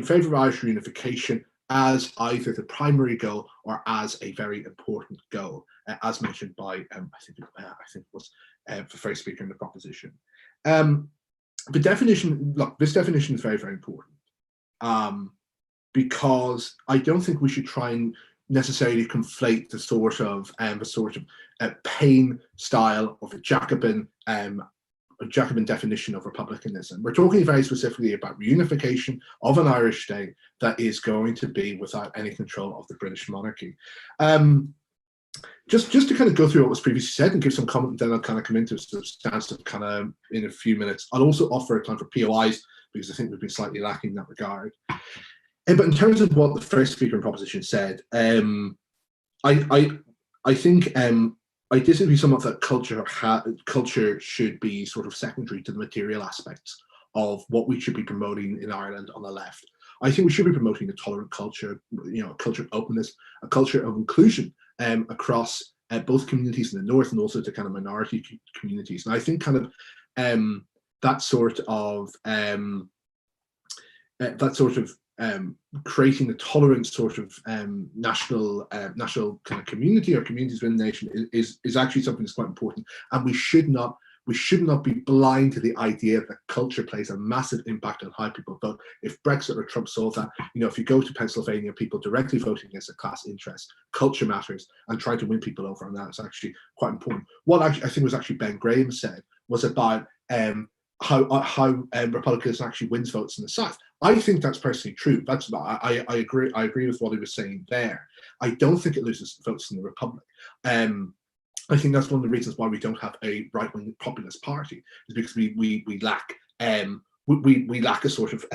favour of Irish reunification, as either the primary goal or as a very important goal, as mentioned by I think it was the first speaker in the proposition. The definition, look, this definition is very, very important, because I don't think we should try and necessarily conflate the sort of Paine style of a Jacobin definition of republicanism. We're talking very specifically about reunification of an Irish state that is going to be without any control of the British monarchy. Just to kind of go through what was previously said and give some comment, and then I'll kind of come into substantive kind of in a few minutes. I'll also offer a time for POIs because I think we've been slightly lacking in that regard. But in terms of what the first speaker in proposition said, I think I disagree somewhat that culture should be sort of secondary to the material aspects of what we should be promoting in Ireland on the left. I think we should be promoting a tolerant culture, you know, a culture of openness, a culture of inclusion across both communities in the north and also to kind of minority communities. And I think kind of that sort of creating a tolerant sort of national kind of community or communities within the nation is actually something that's quite important, and we should not be blind to the idea that culture plays a massive impact on how people vote. If Brexit or Trump solve that, you know, if you go to Pennsylvania, people directly voting as a class interest, culture matters, and trying to win people over on that is actually quite important. What I think was actually Ben Graham said was about how Republicans actually wins votes in the South. I think that's personally true. I agree with what he was saying there. I don't think it loses votes in the Republic. I think that's one of the reasons why we don't have a right-wing populist party, is because we lack we lack a sort of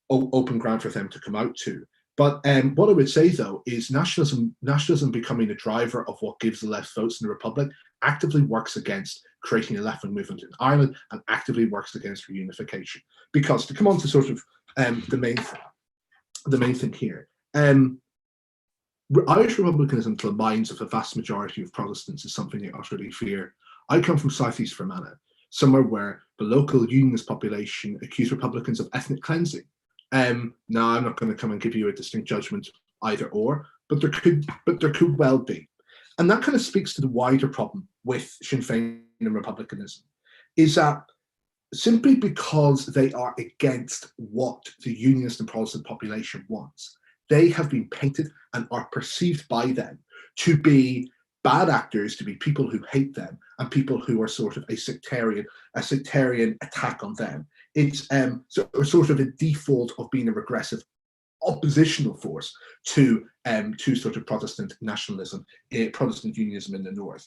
open ground for them to come out to. But what I would say, though, is nationalism becoming a driver of what gives the left votes in the Republic actively works against creating a left-wing movement in Ireland and actively works against reunification. Because to come on to sort of the main thing here, Irish republicanism to the minds of the vast majority of Protestants is something they utterly fear. I come from southeast Fermanagh, somewhere where the local unionist population accuse Republicans of ethnic cleansing. Now, I'm not going to come and give you a distinct judgment either or, but there could well be. And that kind of speaks to the wider problem with Sinn Féin and republicanism, is that simply because they are against what the unionist and Protestant population wants, they have been painted and are perceived by them to be bad actors, to be people who hate them and people who are sort of a sectarian attack on them. It's sort of a default of being a regressive oppositional force to sort of Protestant nationalism, Protestant unionism in the north.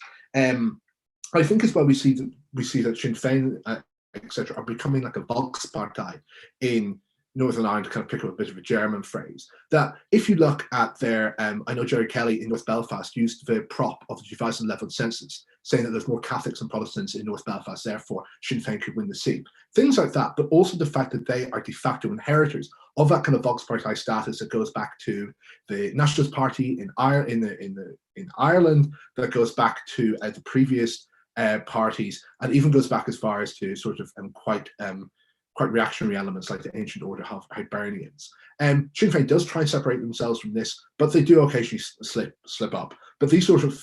I think as well we see that Sinn Féin, etc., are becoming like a Volkspartei in Northern Ireland, to kind of pick up a bit of a German phrase. That if you look at their, I know Jerry Kelly in North Belfast used the prop of the 2011 census, saying that there's more Catholics and Protestants in North Belfast, therefore Sinn Féin could win the seat. Things like that, but also the fact that they are de facto inheritors of that kind of Volkspartei status that goes back to the Nationalist Party in Ireland, that goes back to the previous parties, and even goes back as far as to sort of quite reactionary elements like the Ancient Order of Hibernians. Sinn Féin does try and separate themselves from this, but they do occasionally slip up. But these sort of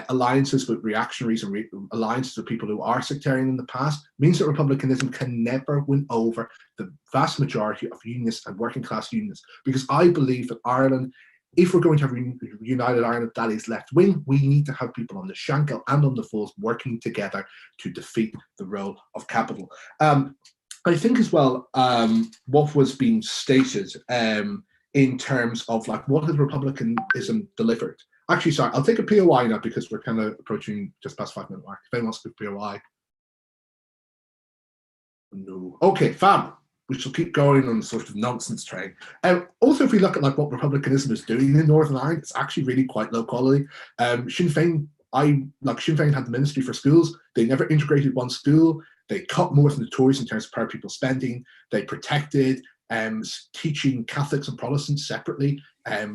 alliances with reactionaries and alliances with people who are sectarian in the past means that republicanism can never win over the vast majority of unionists and working class unionists. Because I believe that Ireland, if we're going to have a united Ireland that is left wing, we need to have people on the Shankill and on the Falls working together to defeat the role of capital. I think as well, what was being stated in terms of like what has republicanism delivered. Actually, sorry, I'll take a POI now because we're kind of approaching just past 5 minute mark. If anyone wants to do POI. No. Okay, fab. We shall keep going on the sort of nonsense train. Also, if we look at like what republicanism is doing in Northern Ireland, it's actually really quite low quality. Sinn Féin had the Ministry for Schools. They never integrated one school. They cut more than the Tories in terms of per pupil spending. They protected teaching Catholics and Protestants separately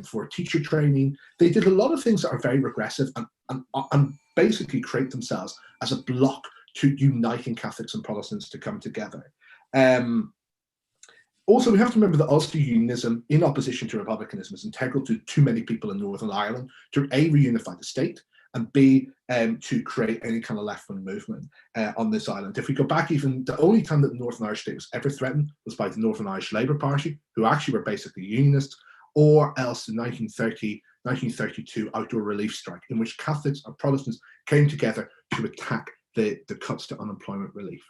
for teacher training. They did a lot of things that are very regressive and basically create themselves as a bloc to uniting Catholics and Protestants to come together. Also, we have to remember that Ulster Unionism, in opposition to republicanism, is integral to too many people in Northern Ireland to A, reunify the state, and B, to create any kind of left-wing movement on this island. If we go back, even the only time that the Northern Irish state was ever threatened was by the Northern Irish Labour Party, who actually were basically unionists, or else the 1932 outdoor relief strike, in which Catholics and Protestants came together to attack the cuts to unemployment relief.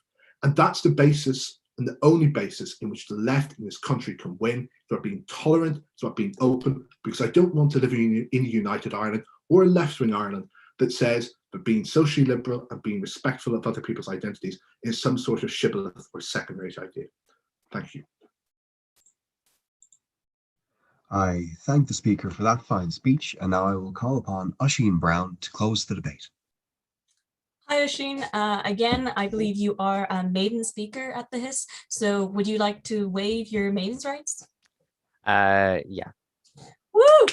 And that's the basis and the only basis in which the left in this country can win. It's about being tolerant, it's about being open, because I don't want to live in a united Ireland or a left-wing Ireland that says that being socially liberal and being respectful of other people's identities is some sort of shibboleth or second-rate idea. Thank you. I thank the speaker for that fine speech, and now I will call upon Oisín Brown to close the debate. Hi, Oisín. Again, I believe you are a maiden speaker at the Hist, so would you like to waive your maiden's rights? Yeah. Woo!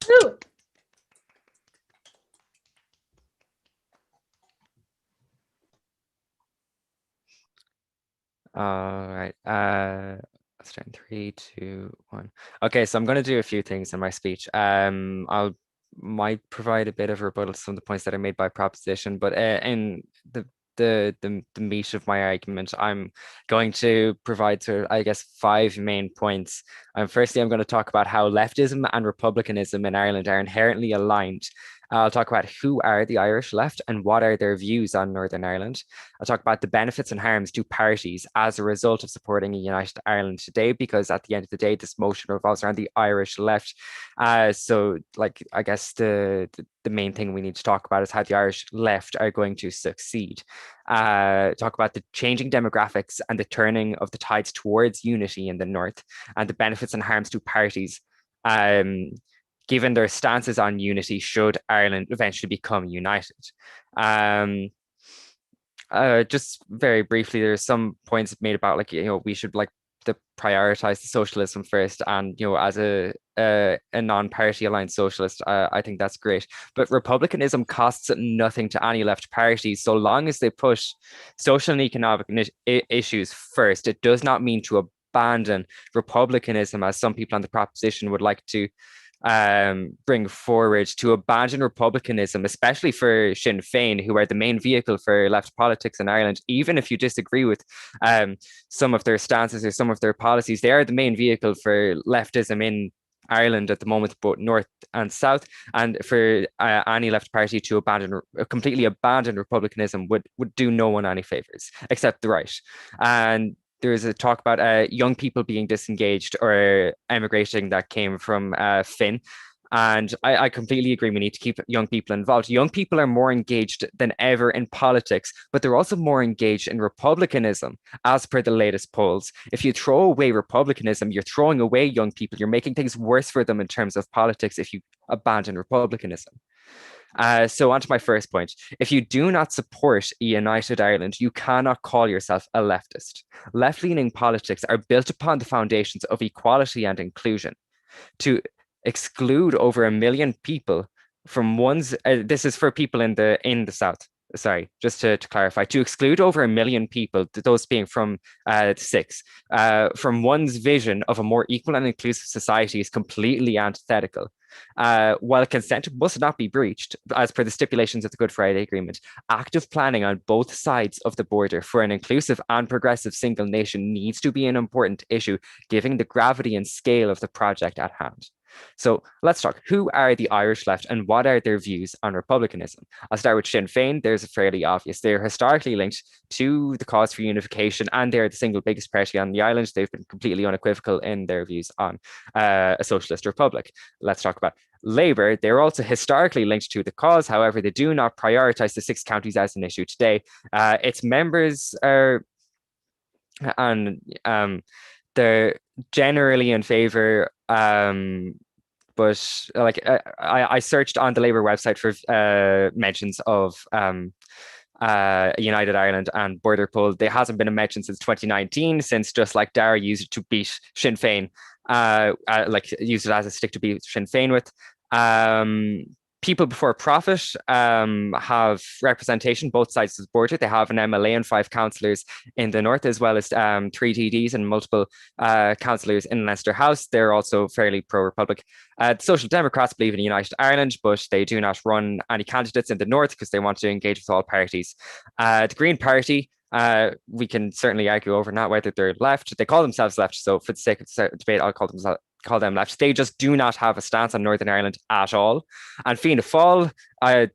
Woo! All right. Let's try in 3, 2, 1. Okay, so I'm going to do a few things in my speech. Might provide a bit of a rebuttal to some of the points that are made by proposition, but in the meat of my argument, I'm going to provide sort of, I guess, 5 main points. Firstly, I'm going to talk about how leftism and republicanism in Ireland are inherently aligned, I'll talk about who are the Irish left and what are their views on Northern Ireland. I'll talk about the benefits and harms to parties as a result of supporting a united Ireland today, because at the end of the day, this motion revolves around the Irish left. So like, I guess the main thing we need to talk about is how the Irish left are going to succeed. Talk about the changing demographics and the turning of the tides towards unity in the North, and the benefits and harms to parties given their stances on unity should Ireland eventually become united. Just very briefly, there's some points made about like, we should like to prioritize the socialism first, and as a non-party aligned socialist, I think that's great. But republicanism costs nothing to any left parties so long as they push social and economic issues first. It does not mean to abandon republicanism, as some people on the proposition would like to bring forward. To abandon republicanism, especially for Sinn Féin, who are the main vehicle for left politics in Ireland, even if you disagree with some of their stances or some of their policies, they are the main vehicle for leftism in Ireland at the moment, both north and south. And for any left party to completely abandon republicanism would do no one any favors except the right. And there's a talk about young people being disengaged or emigrating that came from Finn. And I completely agree. We need to keep young people involved. Young people are more engaged than ever in politics, but they're also more engaged in republicanism, as per the latest polls. If you throw away republicanism, you're throwing away young people. You're making things worse for them in terms of politics if you abandon republicanism. So on to my first point. If you do not support a united Ireland, you cannot call yourself a leftist. Left-leaning politics are built upon the foundations of equality and inclusion. To exclude over 1 million people from one's, this is for people in the South. Sorry, just to clarify, to exclude over 1 million people, those being from six, from one's vision of a more equal and inclusive society is completely antithetical. While consent must not be breached, as per the stipulations of the Good Friday Agreement, active planning on both sides of the border for an inclusive and progressive single nation needs to be an important issue, given the gravity and scale of the project at hand. So let's talk. Who are the Irish left and what are their views on republicanism? I'll start with Sinn Féin. There's a fairly obvious. They're historically linked to the cause for unification, and they're the single biggest party on the island. They've been completely unequivocal in their views on a socialist republic. Let's talk about Labour. They're also historically linked to the cause. However, they do not prioritise the 6 counties as an issue today. Its members are, and they're generally in favour, but like I searched on the Labour website for mentions of United Ireland and border poll. There hasn't been a mention since 2019, since just like Dara used it to beat Sinn Féin, like used it as a stick to beat Sinn Féin with. People Before Profit have representation both sides of the border. They have an MLA and 5 councillors in the north, as well as 3 TDs and multiple councillors in Leinster House. They're also fairly pro-Republic. The Social Democrats believe in a united Ireland, but they do not run any candidates in the north because they want to engage with all parties. The Green Party, we can certainly argue over not whether they're left. They call themselves left, so for the sake of the debate, I'll call them left. They just do not have a stance on Northern Ireland at all. And Fianna Fáil,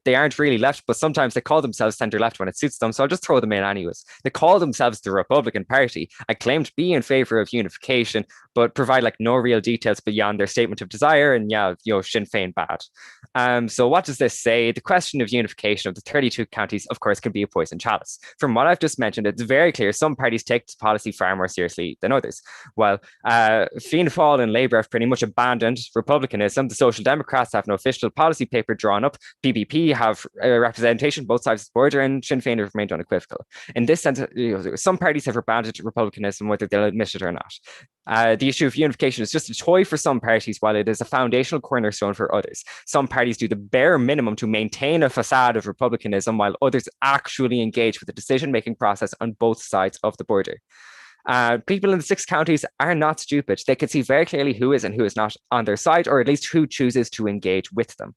they aren't really left, but sometimes they call themselves centre-left when it suits them, so I'll just throw them in anyways. They call themselves the Republican Party and claim to be in favour of unification, but provide like no real details beyond their statement of desire, and Sinn Féin bad. So what does this say? The question of unification of the 32 counties, of course, can be a poison chalice. From what I've just mentioned, it's very clear some parties take this policy far more seriously than others. While Fianna Fáil and Labour have pretty much abandoned republicanism, the Social Democrats have no official policy paper drawn up, PPP have representation both sides of the border, and Sinn Féin have remained unequivocal. In this sense, some parties have abandoned republicanism, whether they'll admit it or not. The issue of unification is just a toy for some parties, while it is a foundational cornerstone for others. Some parties do the bare minimum to maintain a facade of republicanism, while others actually engage with the decision-making process on both sides of the border. People in the 6 counties are not stupid. They can see very clearly who is and who is not on their side, or at least who chooses to engage with them.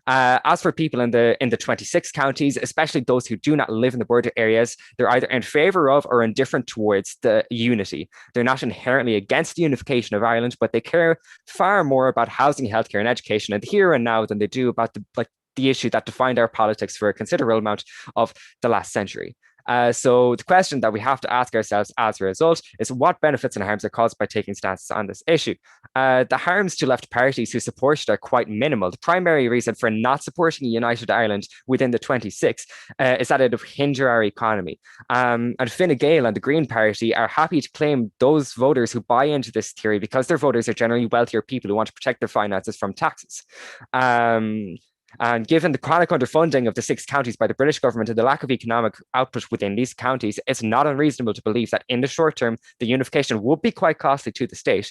As for people in the 26 counties, especially those who do not live in the border areas, they're either in favour of or indifferent towards the unity. They're not inherently against the unification of Ireland, but they care far more about housing, healthcare, and education and the here and now than they do about the issue that defined our politics for a considerable amount of the last century. So the question that we have to ask ourselves as a result is what benefits and harms are caused by taking stances on this issue? The harms to left parties who support it are quite minimal. The primary reason for not supporting a united Ireland within the 26 is that it would hinder our economy. And Fine Gael and the Green Party are happy to claim those voters who buy into this theory because their voters are generally wealthier people who want to protect their finances from taxes. And given the chronic underfunding of the 6 counties by the British government and the lack of economic output within these counties, it's not unreasonable to believe that in the short term, the unification would be quite costly to the state.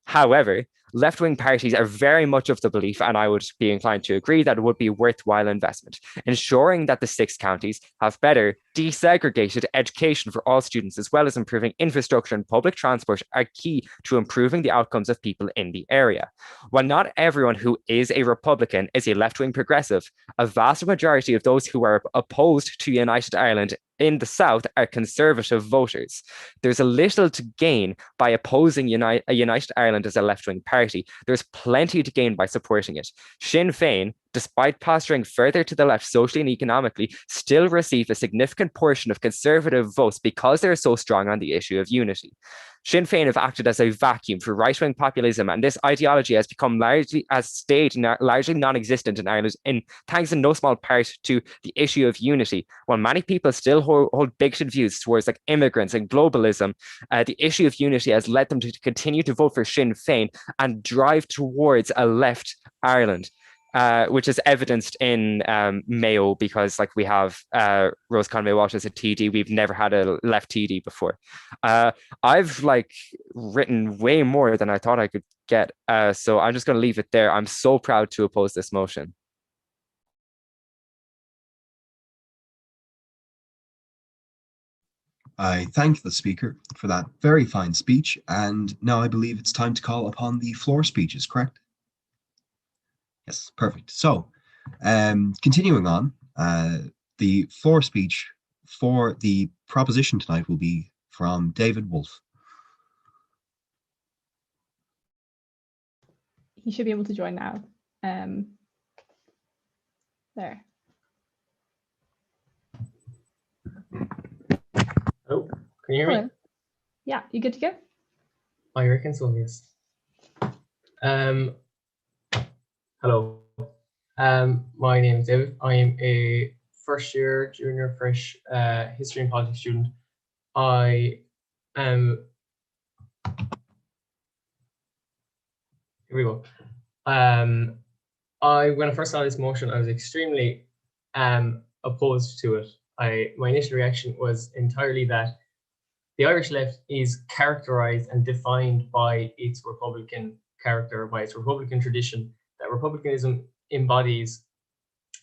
However, left-wing parties are very much of the belief, and I would be inclined to agree, that it would be a worthwhile investment. Ensuring that the 6 counties have better desegregated education for all students, as well as improving infrastructure and public transport, are key to improving the outcomes of people in the area. While not everyone who is a Republican is a left-wing progressive, a vast majority of those who are opposed to United Ireland in the South are conservative voters. There's a little to gain by opposing a United Ireland as a left-wing party. There's plenty to gain by supporting it. Sinn Féin, despite posturing further to the left socially and economically, still receive a significant portion of conservative votes because they're so strong on the issue of unity. Sinn Féin have acted as a vacuum for right-wing populism, and this ideology has stayed largely non-existent in Ireland, thanks in no small part to the issue of unity. While many people still hold bigoted views towards like immigrants and globalism, the issue of unity has led them to continue to vote for Sinn Féin and drive towards a left Ireland. Which is evidenced in Mayo, because like we have Rose Conway Walsh as a TD. We've never had a left TD before. I've like written way more than I thought I could get. So I'm just going to leave it there. I'm so proud to oppose this motion. I thank the speaker for that very fine speech. And now I believe it's time to call upon the floor speeches, correct? Yes, perfect. So, continuing on, the floor speech for the proposition tonight will be from David Wolf. He should be able to join now. There. Oh, can you hear me? Yeah, you good to go? I reckon so, yes. Hello, my name is David. I am a first year junior fresh history and politics student. I am, here we go. When I first saw this motion, I was extremely opposed to it. My initial reaction was entirely that the Irish left is characterized and defined by its Republican character, by its Republican tradition, that republicanism embodies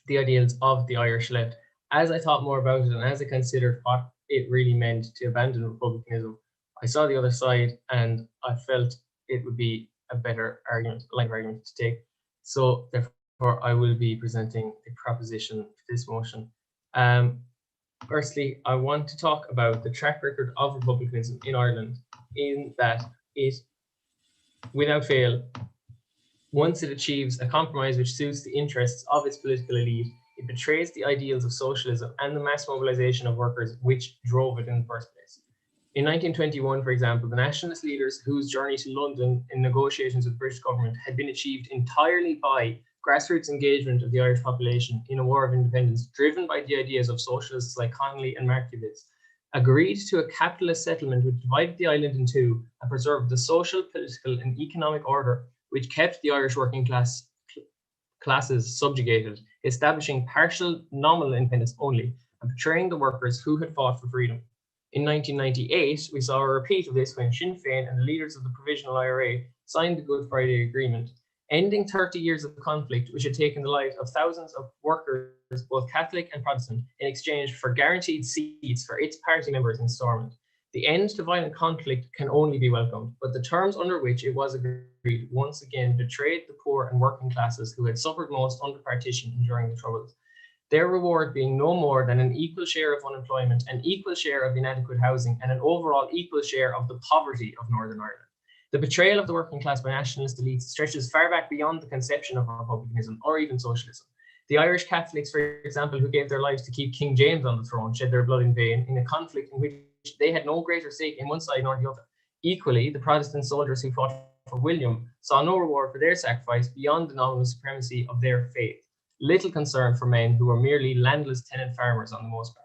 the ideals of the Irish left. As I thought more about it and as I considered what it really meant to abandon republicanism, I saw the other side and I felt it would be a better argument, line of argument to take. So therefore, I will be presenting the proposition for this motion. Firstly, I want to talk about the track record of republicanism in Ireland, in that it, without fail, once it achieves a compromise which suits the interests of its political elite, it betrays the ideals of socialism and the mass mobilization of workers which drove it in the first place. In 1921, for example, the nationalist leaders whose journey to London in negotiations with the British government had been achieved entirely by grassroots engagement of the Irish population in a war of independence, driven by the ideas of socialists like Connolly and Markievicz, agreed to a capitalist settlement which divided the island in two and preserved the social, political and economic order which kept the Irish working classes subjugated, establishing partial nominal independence only, and betraying the workers who had fought for freedom. In 1998, we saw a repeat of this when Sinn Féin and the leaders of the Provisional IRA signed the Good Friday Agreement, ending 30 years of conflict which had taken the lives of thousands of workers, both Catholic and Protestant, in exchange for guaranteed seats for its party members in Stormont. The end to violent conflict can only be welcomed, but the terms under which it was agreed once again betrayed the poor and working classes who had suffered most under partition during the Troubles. Their reward being no more than an equal share of unemployment, an equal share of inadequate housing, and an overall equal share of the poverty of Northern Ireland. The betrayal of the working class by nationalist elites stretches far back beyond the conception of republicanism or even socialism. The Irish Catholics, for example, who gave their lives to keep King James on the throne, shed their blood in vain in a conflict in which they had no greater stake in one side nor the other. Equally, the Protestant soldiers who fought for William saw no reward for their sacrifice beyond the nominal supremacy of their faith. Little concern for men who were merely landless tenant farmers on the most part.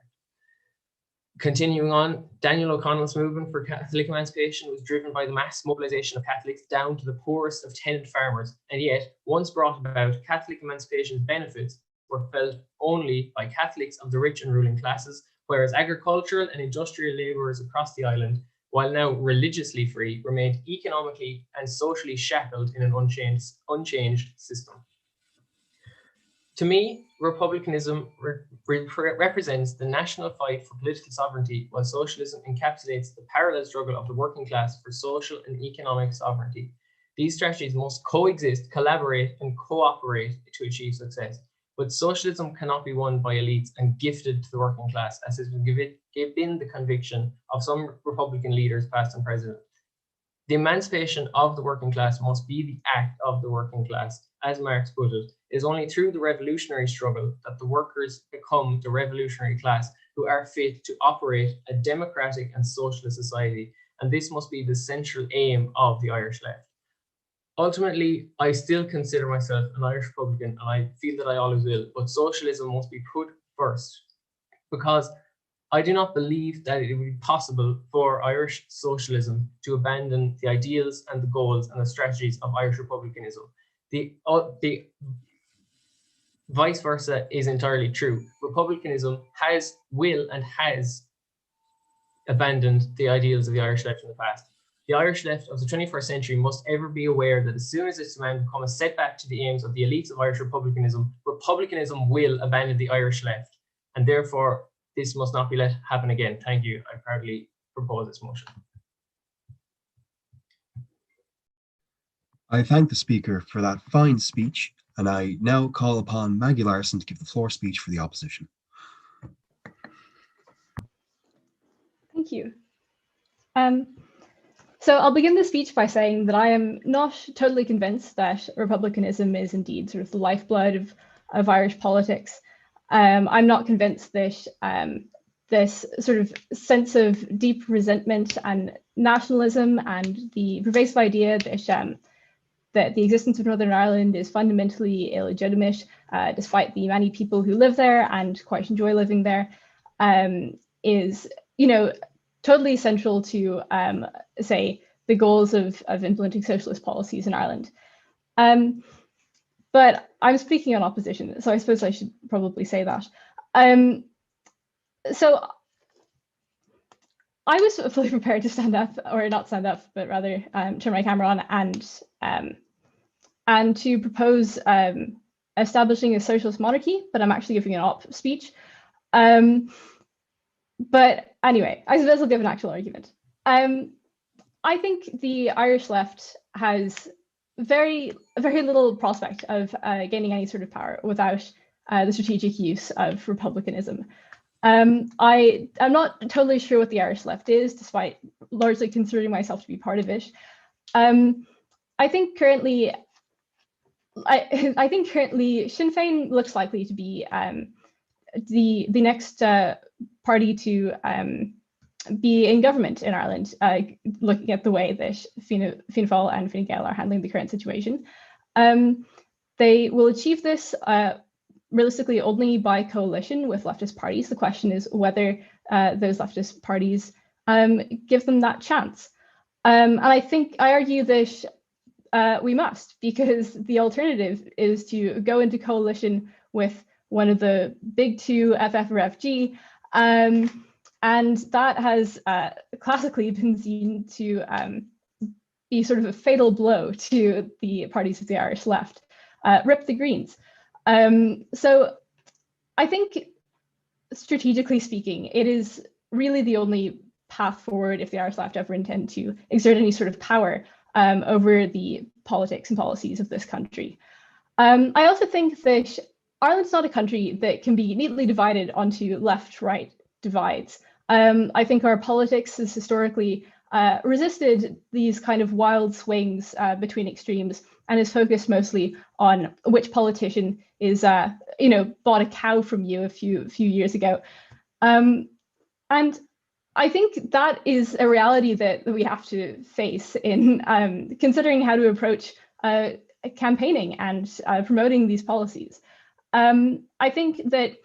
Continuing on, Daniel O'Connell's movement for Catholic emancipation was driven by the mass mobilization of Catholics down to the poorest of tenant farmers, and yet, once brought about, Catholic emancipation's benefits were felt only by Catholics of the rich and ruling classes, whereas agricultural and industrial labourers across the island, while now religiously free, remained economically and socially shackled in an unchanged system. To me, republicanism represents the national fight for political sovereignty, while socialism encapsulates the parallel struggle of the working class for social and economic sovereignty. These strategies must coexist, collaborate, and cooperate to achieve success. But socialism cannot be won by elites and gifted to the working class, as has been given the conviction of some Republican leaders, past and present. The emancipation of the working class must be the act of the working class. As Marx put it, it is only through the revolutionary struggle that the workers become the revolutionary class who are fit to operate a democratic and socialist society, and this must be the central aim of the Irish left. Ultimately, I still consider myself an Irish Republican, and I feel that I always will, but socialism must be put first, because I do not believe that it would be possible for Irish socialism to abandon the ideals and the goals and the strategies of Irish republicanism. The vice versa is entirely true. Republicanism will and has abandoned the ideals of the Irish left in the past. The Irish left of the 21st century must ever be aware that as soon as its demand become a setback to the aims of the elites of Irish republicanism, republicanism will abandon the Irish left, and therefore this must not be let happen again. Thank you. I proudly propose this motion. I thank the speaker for that fine speech, and I now call upon Maggie Larson to give the floor speech for the opposition. Thank you. So I'll begin the speech by saying that I am not totally convinced that republicanism is indeed sort of the lifeblood of Irish politics. I'm not convinced that this sort of sense of deep resentment and nationalism and the pervasive idea that the existence of Northern Ireland is fundamentally illegitimate, despite the many people who live there and quite enjoy living there, is, totally central to, say, the goals of implementing socialist policies in Ireland. But I'm speaking on opposition, so I suppose I should probably say that. So I was fully prepared to stand up, or not stand up, but rather turn my camera on and to propose establishing a socialist monarchy, but I'm actually giving an op speech. But anyway, I suppose I'll give an actual argument. I think the Irish left has very little prospect of gaining any sort of power without the strategic use of republicanism. I am not totally sure what the Irish left is, despite largely considering myself to be part of it. I think currently Sinn Féin looks likely to be the next party to be in government in Ireland, looking at the way that Fianna Fáil and Fine Gael are handling the current situation. They will achieve this realistically only by coalition with leftist parties. The question is whether those leftist parties give them that chance. And I argue that we must, because the alternative is to go into coalition with one of the big two, FF or FG, and that has classically been seen to be sort of a fatal blow to the parties of the Irish left. Rip the Greens. So I think, strategically speaking, it is really the only path forward if the Irish left ever intend to exert any sort of power over the politics and policies of this country. I also think that Ireland's not a country that can be neatly divided onto left-right divides. I think our politics has historically resisted these kind of wild swings between extremes and is focused mostly on which politician is bought a cow from you a few years ago. And I think that is a reality that we have to face in considering how to approach campaigning and promoting these policies. I think that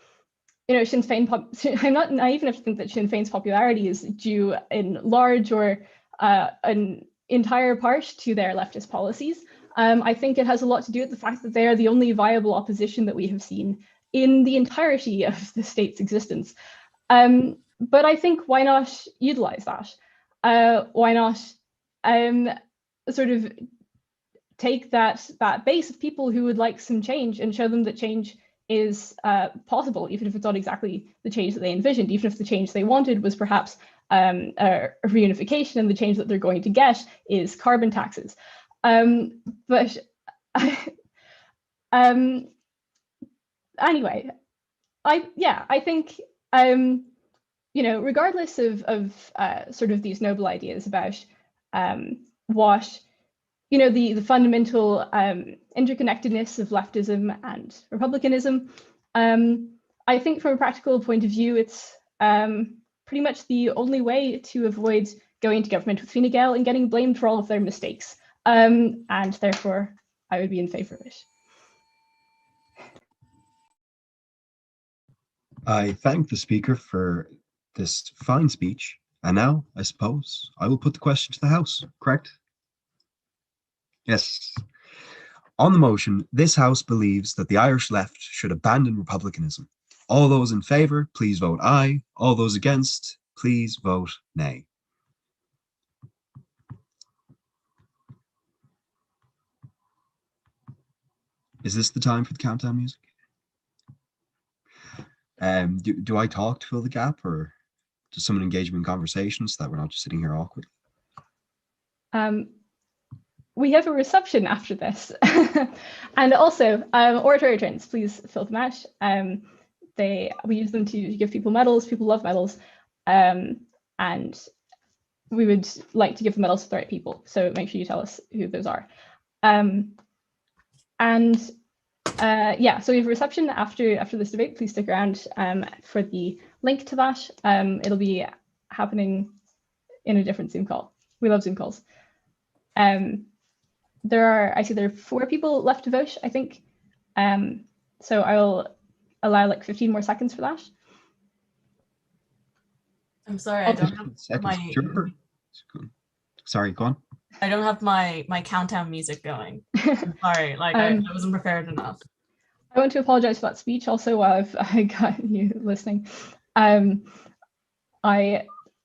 Sinn Féin, I'm not naive enough to think that Sinn Féin's popularity is due in large or an entire part to their leftist policies. I think it has a lot to do with the fact that they are the only viable opposition that we have seen in the entirety of the state's existence. But I think why not utilize that? Why not sort of take that base of people who would like some change and show them that change is possible, even if it's not exactly the change that they envisioned, even if the change they wanted was perhaps a reunification, and the change that they're going to get is carbon taxes. But anyway, I think regardless of sort of these noble ideas about what the fundamental interconnectedness of leftism and republicanism, I think from a practical point of view, it's pretty much the only way to avoid going into government with Fine Gael and getting blamed for all of their mistakes. And therefore, I would be in favour of it. I thank the speaker for this fine speech. And now, I suppose, I will put the question to the House, correct? Yes. On the motion, this House believes that the Irish left should abandon republicanism. All those in favour, please vote aye. All those against, please vote nay. Is this the time for the countdown music? Do I talk to fill the gap, or does someone engage me in conversation so that we're not just sitting here awkward? We have a reception after this. And also, oratory turns, please fill them out. We use them to give people medals. People love medals. And we would like to give the medals to the right people. So make sure you tell us who those are. Yeah, so we have a reception after this debate. Please stick around for the link to that. It'll be happening in a different Zoom call. We love Zoom calls. I see there are 4 people left to vote, I think. So I will allow like 15 more seconds for that. I'm sorry, I don't have Sorry, go on. I don't have my countdown music going. I'm sorry, I wasn't prepared enough. I want to apologize for that speech also while I got you listening. I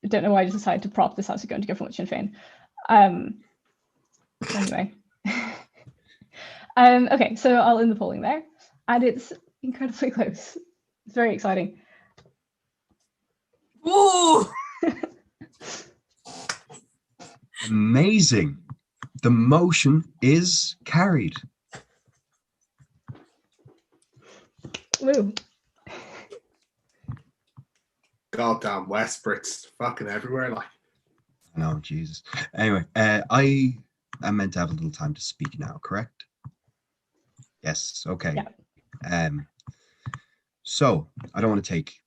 don't know why I just decided to prop this House of going to government with Sinn Féin. Anyway. Okay, so I'll end the polling there. And it's incredibly close. It's very exciting. Ooh! Amazing. The motion is carried. Woo. Goddamn Westbrits fucking everywhere, like. No, Jesus. Anyway, I am meant to have a little time to speak now, correct? Yes, okay. Yeah. So I don't want to take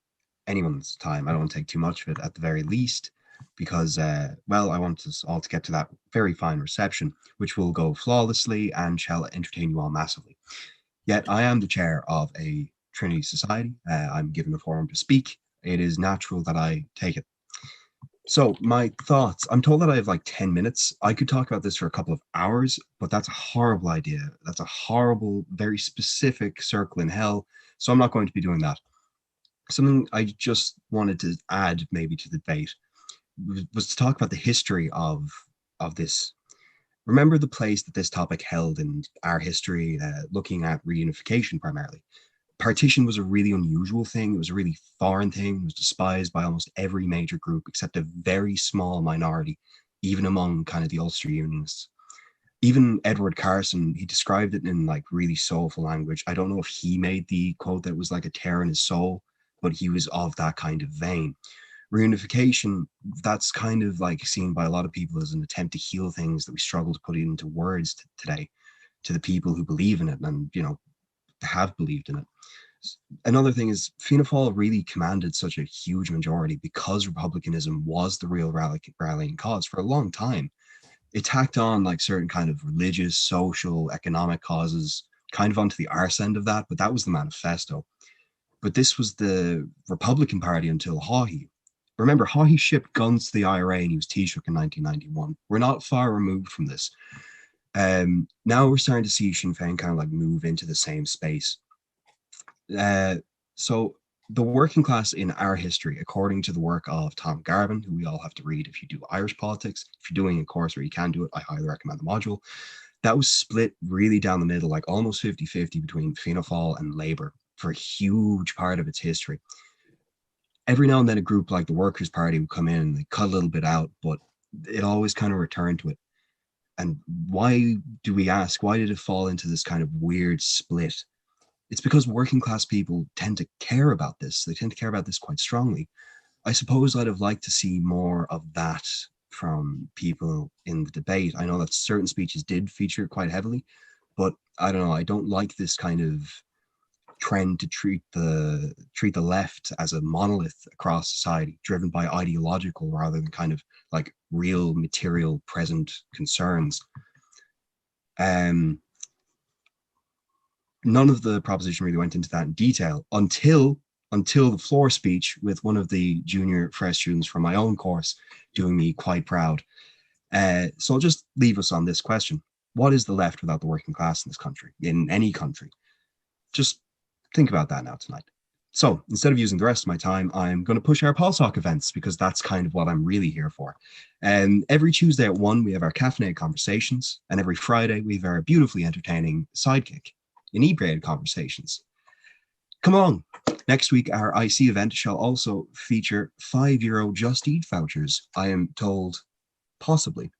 anyone's time. I don't want to take too much of it at the very least, because, well, I want us all to get to that very fine reception, which will go flawlessly and shall entertain you all massively. Yet I am the chair of a Trinity Society. I'm given a forum to speak. It is natural that I take it. So my thoughts, I'm told that I have like 10 minutes. I could talk about this for a couple of hours, but that's a horrible idea. That's a horrible, very specific circle in hell. So I'm not going to be doing that. Something I just wanted to add maybe to the debate was to talk about the history of this. Remember the place that this topic held in our history, looking at reunification primarily. Partition was a really unusual thing. It was a really foreign thing. It was despised by almost every major group except a very small minority, even among kind of the Ulster Unionists. Even Edward Carson, he described it in like really soulful language. I don't know if he made the quote that was like a tear in his soul, but he was of that kind of vein. Reunification, that's kind of like seen by a lot of people as an attempt to heal things that we struggle to put into words today to the people who believe in it. And, you know, have believed in it. Another thing is Fianna Fáil really commanded such a huge majority because republicanism was the real rallying cause for a long time. It tacked on like certain kind of religious, social, economic causes kind of onto the arse end of that, but that was the manifesto. But this was the Republican Party until Haughey. Remember, Haughey shipped guns to the IRA and he was Taoiseach in 1991. We're not far removed from this. Now we're starting to see Sinn Féin kind of like move into the same space. So the working class in our history, according to the work of Tom Garvin, who we all have to read if you do Irish politics, if you're doing a course where you can do it, I highly recommend the module. That was split really down the middle, like almost 50-50 between Fianna Fáil and Labour for a huge part of its history. Every now and then a group like the Workers' Party would come in and they cut a little bit out, but it always kind of returned to it. And why do we ask, why did it fall into this kind of weird split? It's because working class people tend to care about this. They tend to care about this quite strongly. I suppose I'd have liked to see more of that from people in the debate. I know that certain speeches did feature quite heavily, but I don't know, I don't like this kind of trend to treat the left as a monolith across society, driven by ideological rather than kind of like real material present concerns. None of the proposition really went into that in detail until the floor speech with one of the junior fresh students from my own course doing me quite proud. So I'll just leave us on this question. What is the left without the working class in this country, in any country? Just think about that now tonight. So instead of using the rest of my time, I'm going to push our PolSoc events because that's kind of what I'm really here for. And every Tuesday at 1, we have our caffeinated conversations. And every Friday, we have our beautifully entertaining sidekick, inebriated conversations. Come along. Next week, our IC event shall also feature €5 Just Eat vouchers, I am told, possibly.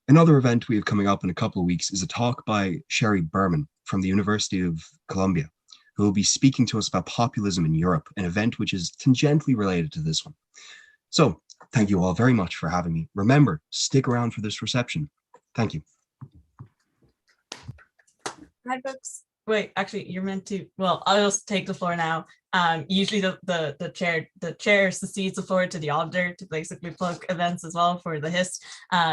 Another event we have coming up in a couple of weeks is a talk by Sherry Berman from the University of Columbia, who will be speaking to us about populism in Europe, an event which is tangentially related to this one. So thank you all very much for having me. Remember, stick around for this reception. Thank you. Hi, folks. Wait, actually, you're meant to. Well, I'll just take the floor now. Usually the chair succeeds the floor to the auditor to basically plug events as well for the Hist.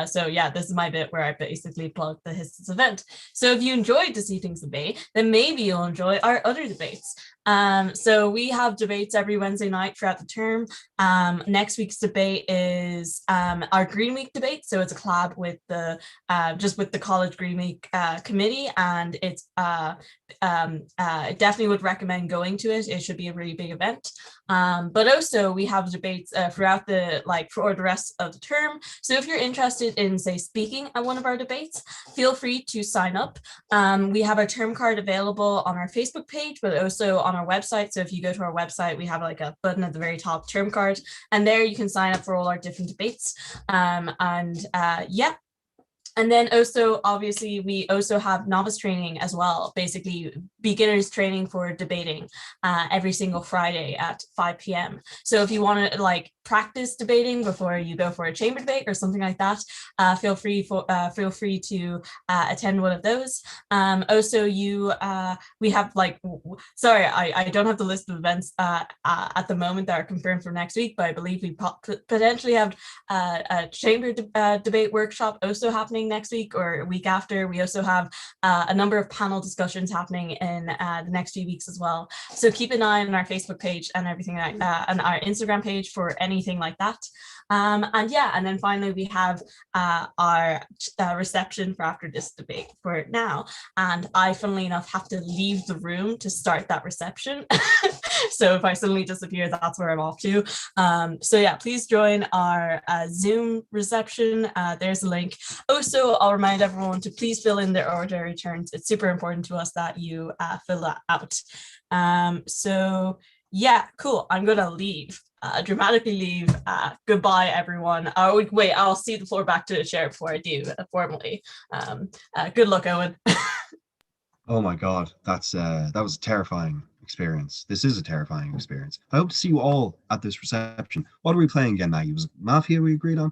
So yeah, this is my bit where I basically plug the Hist's event. So if you enjoyed this evening's debate, then maybe you'll enjoy our other debates. So we have debates every Wednesday night throughout the term. Next week's debate is our Green Week debate. So it's a collab with the just with the College Green Week committee, and it's definitely would recommend going to it. It should be a really big event. But also we have debates throughout the for the rest of the term. So if you're interested in, say, speaking at one of our debates, feel free to sign up. We have our term card available on our Facebook page, but also on our website. So if you go to our website, we have like a button at the very top, term card, and there you can sign up for all our different debates. Yeah. And then also, obviously, we also have novice training as well, basically beginners training for debating every single Friday at 5 p.m. So if you want to practice debating before you go for a chamber debate or something like that, feel free to attend one of those. Also, we have sorry, I don't have the list of events at the moment that are confirmed for next week, but I believe we potentially have a chamber debate workshop also happening next week or week after. We also have a number of panel discussions happening in the next few weeks as well. So keep an eye on our Facebook page and everything and our Instagram page for anything like that. And yeah, and then finally we have our reception for after this debate for now. And I, funnily enough, have to leave the room to start that reception. So if I suddenly disappear, that's where I'm off to. So yeah, please join our Zoom reception. There's a link. Also, I'll remind everyone to please fill in their order returns. It's super important to us that you fill that out. So yeah, cool. I'm gonna leave. Dramatically leave. Goodbye, everyone. Wait, I'll cede the floor back to the chair before I do formally. Good luck, Owen. Oh my God, that was a terrifying experience. This is a terrifying experience. I hope to see you all at this reception. What are we playing again, Maggie? Was it Mafia we agreed on?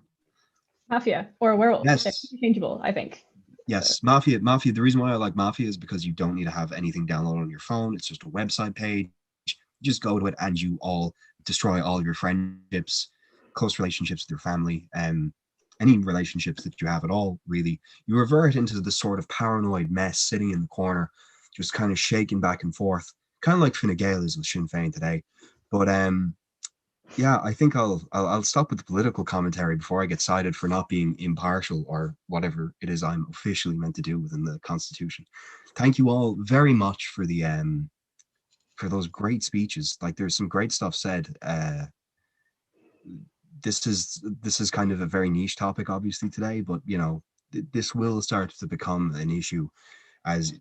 Mafia or Werewolf? Yes. They're interchangeable, I think. Yes, Mafia. The reason why I like Mafia is because you don't need to have anything downloaded on your phone. It's just a website page. You just go to it and you all destroy all your friendships, close relationships with your family, any relationships that you have at all, really. You revert into the sort of paranoid mess sitting in the corner, just kind of shaking back and forth, kind of like Fine Gael is with Sinn Féin today. But yeah, I think I'll stop with the political commentary before I get cited for not being impartial or whatever it is I'm officially meant to do within the Constitution. Thank you all very much for the for those great speeches. Like, there's some great stuff said. This is kind of a very niche topic, obviously, today, but you know, this will start to become an issue as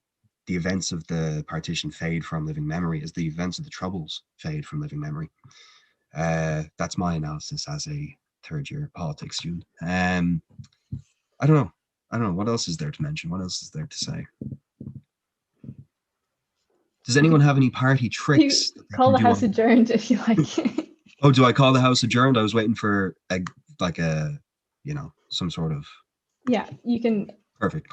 the events of the partition fade from living memory, as the events of the Troubles fade from living memory. That's my analysis as a third-year politics student. I don't know. What else is there to mention? What else is there to say? Does anyone have any party tricks? Call the house adjourned if you like. Oh, do I call the house adjourned? I was waiting for some sort of. Yeah, you can. Perfect.